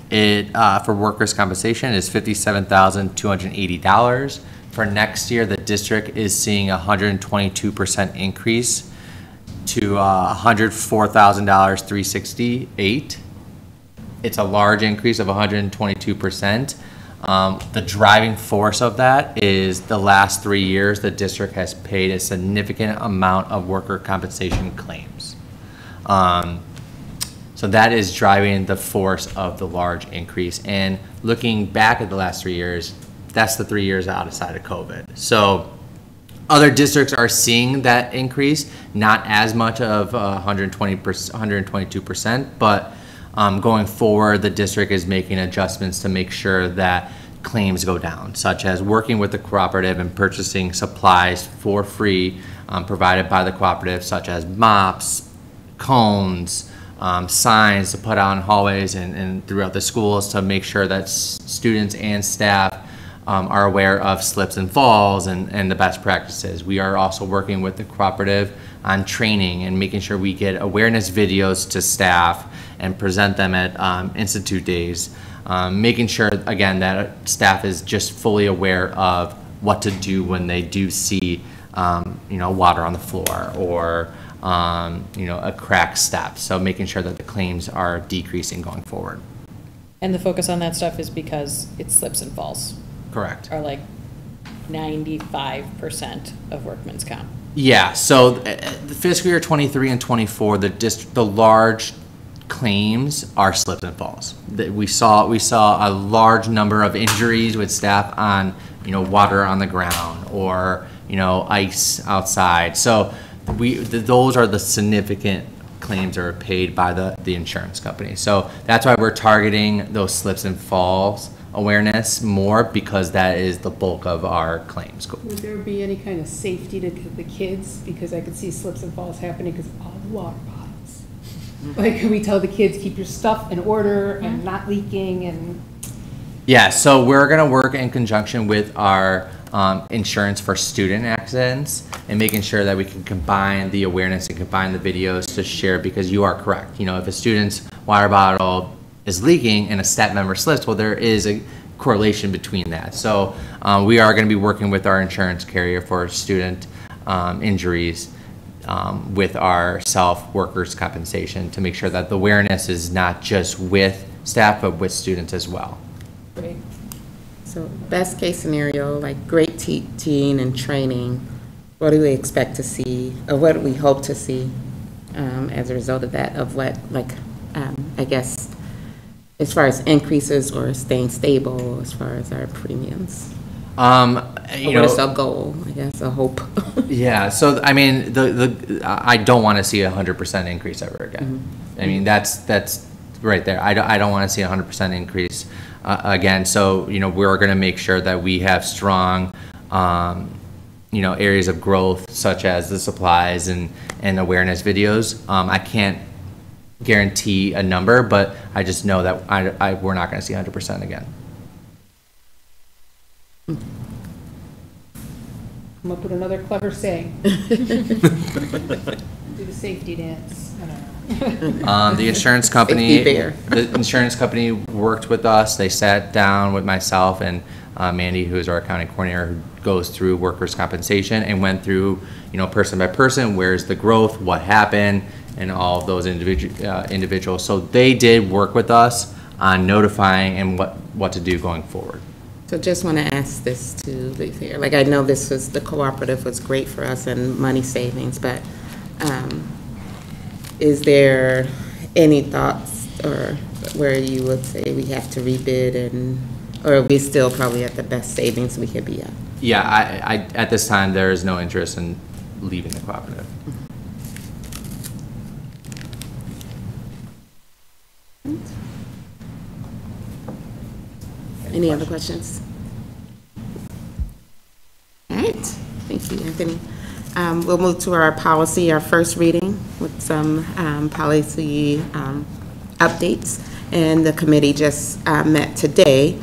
it for workers' compensation is $57,280. For next year, the district is seeing a 122% increase to $104,368. It's a large increase of 122%. The driving force of that is the last 3 years, the district has paid a significant amount of worker compensation claims. So that is driving the force of the large increase. And looking back at the last 3 years, that's the 3 years outside of COVID. So other districts are seeing that increase, not as much of 122%, but going forward, the district is making adjustments to make sure that claims go down, such as working with the cooperative and purchasing supplies for free provided by the cooperative, such as mops, cones, signs to put out in hallways and throughout the schools to make sure that students and staff are aware of slips and falls and the best practices. We are also working with the cooperative on training and making sure we get awareness videos to staff and present them at Institute Days, making sure, again, that staff is just fully aware of what to do when they do see, water on the floor or, a cracked step. So making sure that the claims are decreasing going forward. And the focus on that stuff is because it slips and falls. Correct. Are like 95% of workman's comp. Yeah, so the fiscal year 23 and 24, the large claims are slips and falls. We saw a large number of injuries with staff on, water on the ground or, ice outside. So those are the significant claims that are paid by the insurance company. So that's why we're targeting those slips and falls awareness more, because that is the bulk of our claims. Would there be any kind of safety to the kids? Because I could see slips and falls happening because of all the water bottles. Like, can we tell the kids, keep your stuff in order and not leaking and... Yeah, so we're gonna work in conjunction with our insurance for student accidents and making sure that we can combine the awareness and combine the videos to share, because you are correct. If a student's water bottle is leaking and a staff member slips, well, there is a correlation between that. So we are going to be working with our insurance carrier for student injuries with our workers' compensation to make sure that the awareness is not just with staff, but with students as well. Great. So best case scenario, like great teaching and training, what do we expect to see, or what do we hope to see as a result of that, of what, I guess, as far as increases or staying stable as far as our premiums? What is our goal, I guess, a hope? Yeah, so I mean, I don't want to see 100% increase ever again. Mm-hmm. I mean, that's right there. I don't want to see 100% increase again. So we're going to make sure that we have strong areas of growth, such as the supplies and awareness videos. I can't guarantee a number, but I just know that we're not going to see 100% again. Come up with another clever saying. Do the safety dance. I don't know. The insurance company worked with us. They sat down with myself and Mandy, who is our accounting coordinator, who goes through workers' compensation and went through, person by person, where's the growth, what happened, and all of those individuals. So they did work with us on notifying and what to do going forward. So just want to ask this to be fair. Like, I know the cooperative was great for us and money savings, but is there any thoughts or where you would say we have to rebid, or are we still probably at the best savings we could be at? Yeah, I at this time there is no interest in leaving the cooperative. Any other questions? All right, thank you, Anthony. We'll move to our policy, our first reading with some policy updates. and the committee just met today.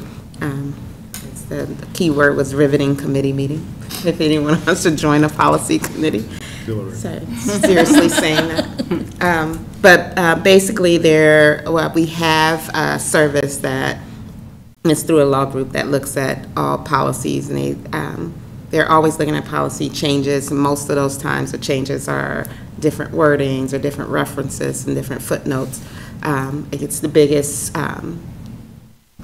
The key word was riveting committee meeting, if anyone wants to join a policy committee. So, seriously saying that. But basically, we have a service that is through a law group that looks at all policies, and they're always looking at policy changes. Most of those times, the changes are different wordings or different references and different footnotes. It's the biggest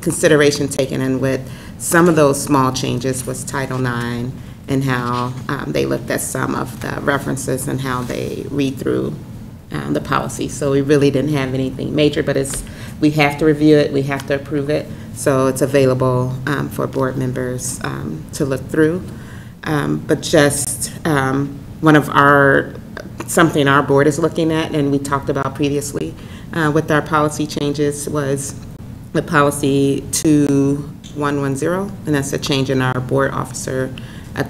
consideration taken in with some of those small changes was Title IX and how they looked at some of the references and how they read through the policy. So we really didn't have anything major, but we have to review it, we have to approve it, so it's available for board members to look through. But just something our board is looking at, and we talked about previously with our policy changes, was the policy 2110, and that's a change in our board officer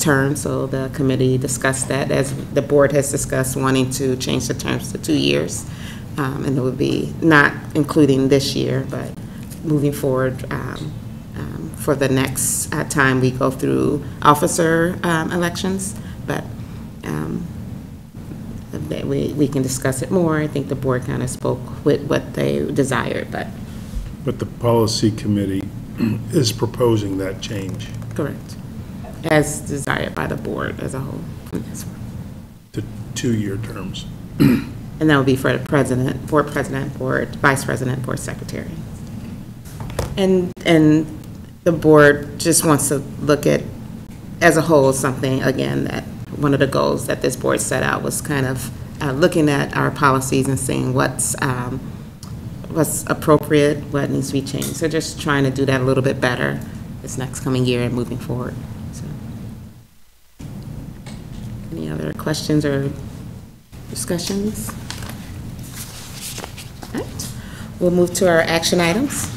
term. So the committee discussed that, as the board has discussed wanting to change the terms to 2 years. And it would be not including this year, but moving forward for the next time we go through officer elections. But we can discuss it more. I think the board kind of spoke with what they desired, but the policy committee is proposing that change. Correct. As desired by the board as a whole. To 2-year terms. And that would be for the president, board vice president, board secretary. And the board just wants to look at, as a whole, something, again, that one of the goals that this board set out was kind of looking at our policies and seeing what's appropriate, what needs to be changed. So just trying to do that a little bit better this next coming year and moving forward. So, any other questions or discussions? All right. We'll move to our action items.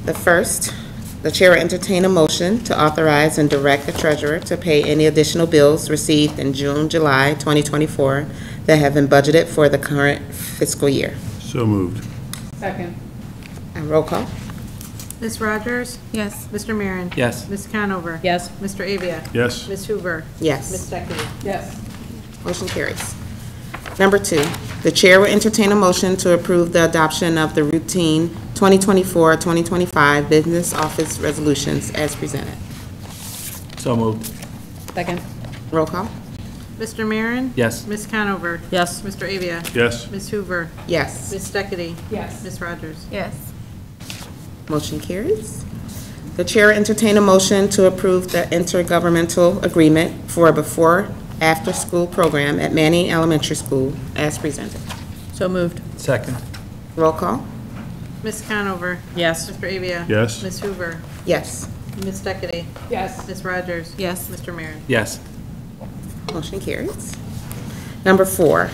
The first, the chair will entertain a motion to authorize and direct the treasurer to pay any additional bills received in June, July 2024 that have been budgeted for the current fiscal year. So moved. Second. And roll call. Ms. Rogers? Yes. Mr. Marin? Yes. Ms. Conover? Yes. Mr. Avia? Yes. Ms. Hoover? Yes. Ms. Steckity? Yes. Motion carries. Number 2, the chair will entertain a motion to approve the adoption of the routine 2024-2025 business office resolutions as presented. So moved. Second. Roll call. Mr. Marin? Yes. Ms. Conover? Yes. Mr. Avia? Yes. Ms. Hoover? Yes. Ms. Steckity? Yes. Ms. Rogers? Yes. Motion carries. The chair will entertain a motion to approve the intergovernmental agreement for a before-after-school program at Manning Elementary School as presented. So moved. Second. Roll call. Ms. Conover? Yes. Mr. Avia? Yes. Ms. Hoover? Yes. Ms. Steckity? Yes. Ms. Rogers? Yes. Mr. Marin? Yes. Motion carries. Number 4,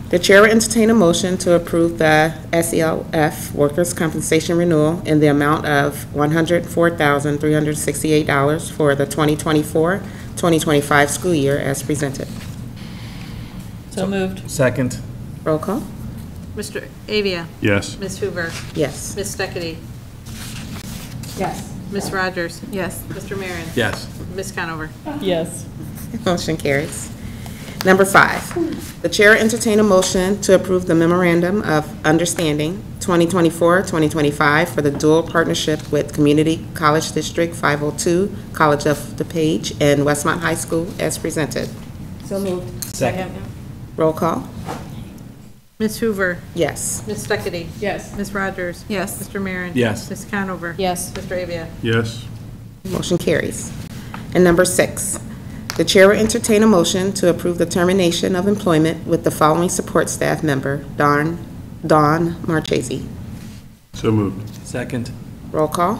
the chair will entertain a motion to approve the SELF workers' compensation renewal in the amount of $104,368 for the 2024-2025 school year as presented. So moved. Second. Roll call. Mr. Avia? Yes. Ms. Hoover? Yes. Ms. Steckity? Yes. Ms. Rogers? Yes. Mr. Marin? Yes. Ms. Conover? Yes. Motion carries. Number 5, the chair will entertain a motion to approve the memorandum of understanding 2024-2025 for the dual partnership with Community College District 502, College of DuPage, and Westmont High School as presented. So moved. Second. Roll call. Ms. Hoover? Yes. Ms. Steckity? Yes. Ms. Rogers? Yes. Mr. Marin? Yes. Ms. Conover? Yes. Mr. Avia? Yes. Motion carries. And number 6, the chair will entertain a motion to approve the termination of employment with the following support staff member, Dawn Marchese. So moved. Second. Roll call.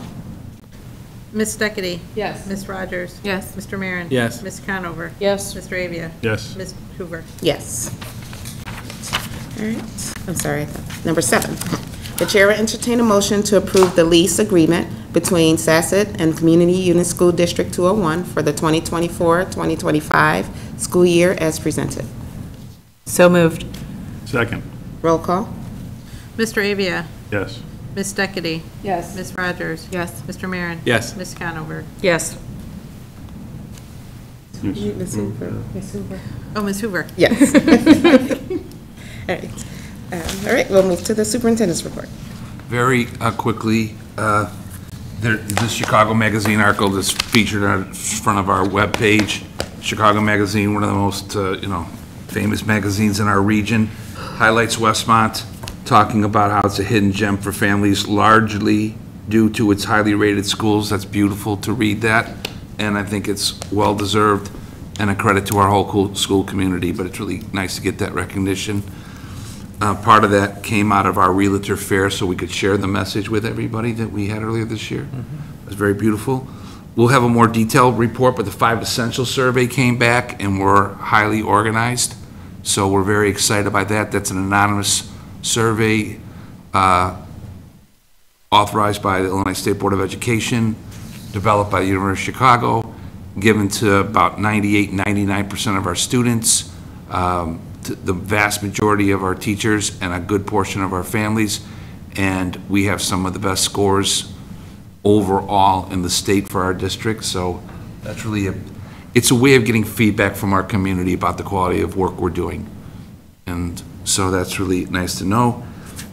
Ms. Steckity? Yes. Ms. Rogers? Yes. Mr. Marin? Yes. Ms. Conover? Yes. Mr. Avia? Yes. Ms. Hoover? Yes. All right. I'm sorry. Number 7, the chair will entertain a motion to approve the lease agreement between SACIT and Community Unit School District 201 for the 2024-2025 school year as presented. So moved. Second. Roll call. Mr. Avia? Yes. Ms. Steckity? Yes. Ms. Rogers? Yes. Mr. Marin? Yes. Ms. Conover? Yes. Ms. Hoover. Ms. Hoover. Oh, Ms. Hoover? Yes. All right. All right, we'll move to the superintendent's report. Very quickly, the Chicago Magazine article that's featured on front of our webpage. Chicago Magazine, one of the most, famous magazines in our region, highlights Westmont, talking about how it's a hidden gem for families, largely due to its highly rated schools. That's beautiful to read that, and I think it's well-deserved and a credit to our whole school community, but it's really nice to get that recognition. Part of that came out of our Realtor Fair, so we could share the message with everybody that we had earlier this year. It was very beautiful. We'll have a more detailed report, but the 5 Essential Survey came back, and we're highly organized, so we're very excited by that. That's an anonymous survey authorized by the Illinois State Board of Education, developed by the University of Chicago, given to about 99% of our students, the vast majority of our teachers, and a good portion of our families. And we have some of the best scores overall in the state for our district. So that's really it's a way of getting feedback from our community about the quality of work we're doing. And so that's really nice to know.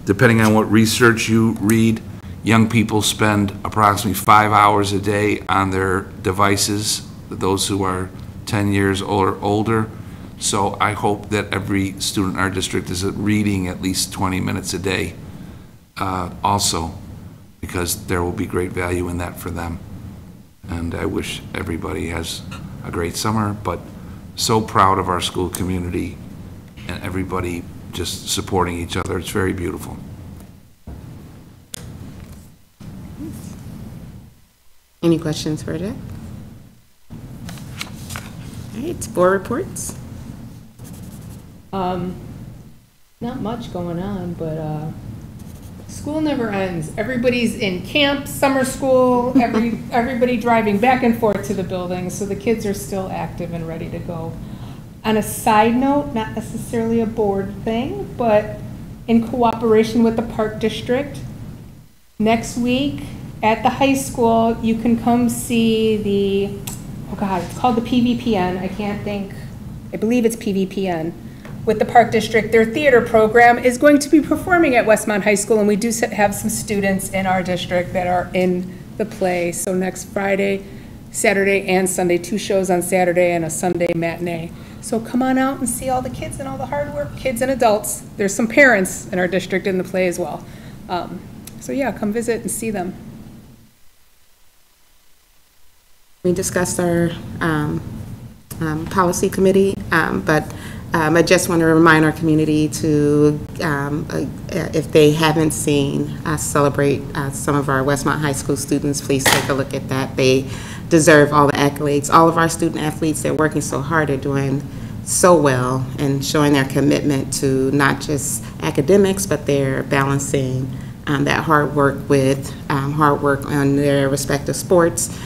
Depending on what research you read, young people spend approximately 5 hours a day on their devices, those who are 10 years or older. So I hope that every student in our district is reading at least 20 minutes a day also, because there will be great value in that for them. And I wish everybody has a great summer, but so proud of our school community and everybody just supporting each other. It's very beautiful. Any questions for Jack? All right, board reports. Not much going on, but school never ends. Everybody's in camp, summer school, everybody driving back and forth to the buildings, so the kids are still active and ready to go. On a side note, not necessarily a board thing, but in cooperation with the Park District, next week at the high school, you can come see the, it's called the PVPN. I believe it's PVPN. With the Park District, their theater program is going to be performing at Westmont High School, and we do have some students in our district that are in the play. So next Friday, Saturday, and Sunday, 2 shows on Saturday and a Sunday matinee. So come on out and see all the kids and all the hard work, kids and adults. There's some parents in our district in the play as well. So yeah, come visit and see them. We discussed our policy committee, but I just want to remind our community to, if they haven't seen us celebrate some of our Westmont High School students, please take a look at that. They deserve all the accolades. All of our student athletes, they're working so hard, they're doing so well and showing their commitment to not just academics, but they're balancing that hard work with hard work on their respective sports,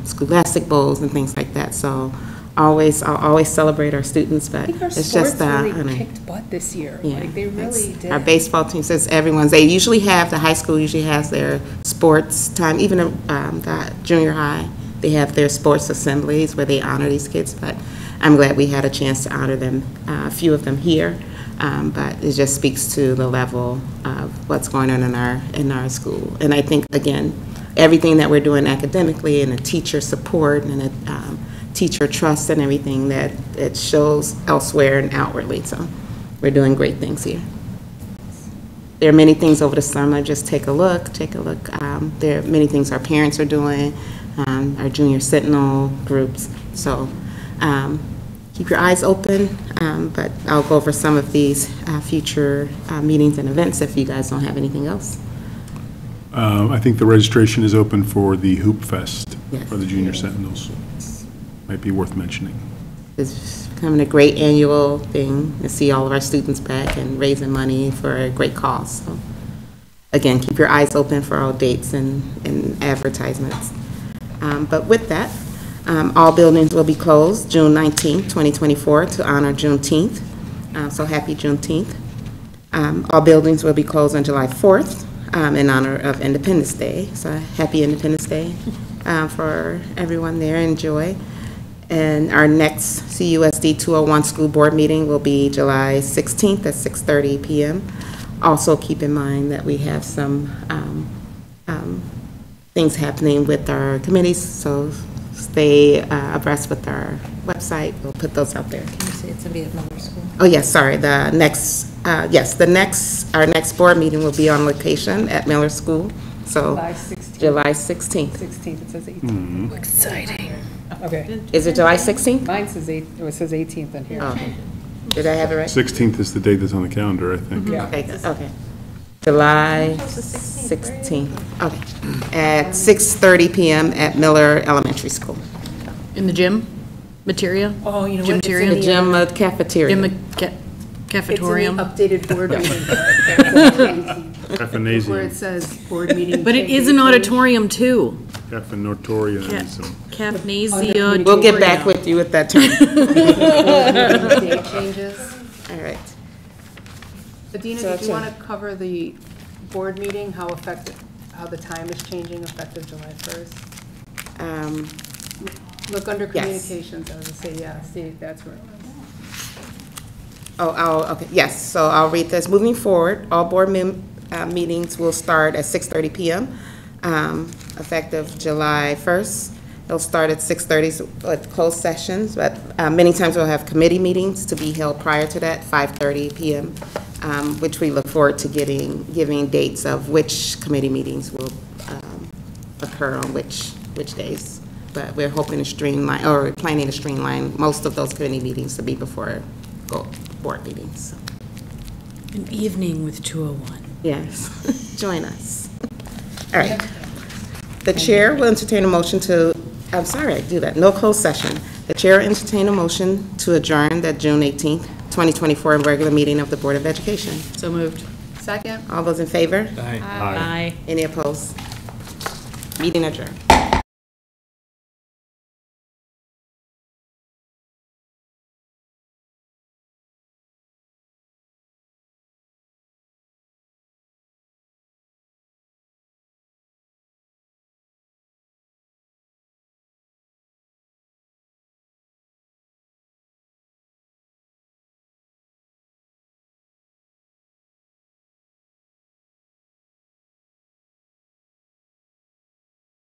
scholastic bowls and things like that. So I'll always celebrate our students, but it's just really kicked butt this year. Yeah, like they really did. Our baseball team says they usually have, the high school usually has their sports time, even the junior high, they have their sports assemblies where they honor these kids, but I'm glad we had a chance to honor them, a few of them here, but it just speaks to the level of what's going on in our school. And I think, again, everything that we're doing academically and the teacher support and the teacher trust and everything that it shows elsewhere and outwardly. So we're doing great things here. There are many things over the summer. Just take a look. There are many things our parents are doing, our junior sentinel groups. So keep your eyes open, but I'll go over some of these future meetings and events if you guys don't have anything else. I think the registration is open for the Hoop Fest for the Junior Yes. Sentinels. Might be worth mentioning. It's becoming a great annual thing to see all of our students back and raising money for a great cause. So, again, keep your eyes open for all dates and advertisements. But with that, all buildings will be closed June 19th, 2024 to honor Juneteenth. So happy Juneteenth. All buildings will be closed on July 4th in honor of Independence Day. So happy Independence Day for everyone there. Enjoy. And our next CUSD 201 school board meeting will be July 16th at 6:30 p.m. Also keep in mind that we have some things happening with our committees, so stay abreast with our website. We'll put those out there. Can you say it's going to be at Miller School? Oh, yes, sorry. The next, our next board meeting will be on location at Miller School. So July 16th. July 16th. 16th, it says 18th. Exciting. Okay. Is it July 16th? Mine says it says 18th in here. Oh, okay. Did I have it right? 16th is the date that's on the calendar, I think. Yeah. Okay. July 16th. Okay. At 6:30 p.m. at Miller Elementary School. In the gym? Materia? Oh, you know Gym what? It's materia? in The gym cafeteria. Cafetorium? It's in the updated board meeting. Caffeinasium. Where it says board meeting. But it is an auditorium too. Caffeinatorianism. Cafenasia. We'll get back with you with that term. Date changes. All right. Adina, So did you it's want to cover the board meeting, how the time is changing effective July 1st? Look under Yes. communications, I would say, yeah, see, that's where it was. Okay, yes, so I'll read this. Moving forward, all board meetings will start at 6:30 p.m., effective July 1st. They'll start at 6:30 with closed sessions, but many times we'll have committee meetings to be held prior to that, 5:30 p.m., which we look forward to giving dates of which committee meetings will occur on which days. But we're hoping to streamline, or planning to streamline most of those committee meetings to be before board meetings. An evening with 201. Yes, join us. All right. The chair will entertain a motion to, I'm sorry, I do that, no closed session. The chair will entertain a motion to adjourn the June 18th, 2024 regular meeting of the Board of Education. So moved. Second? All those in favor? Aye. Any opposed? Meeting adjourned.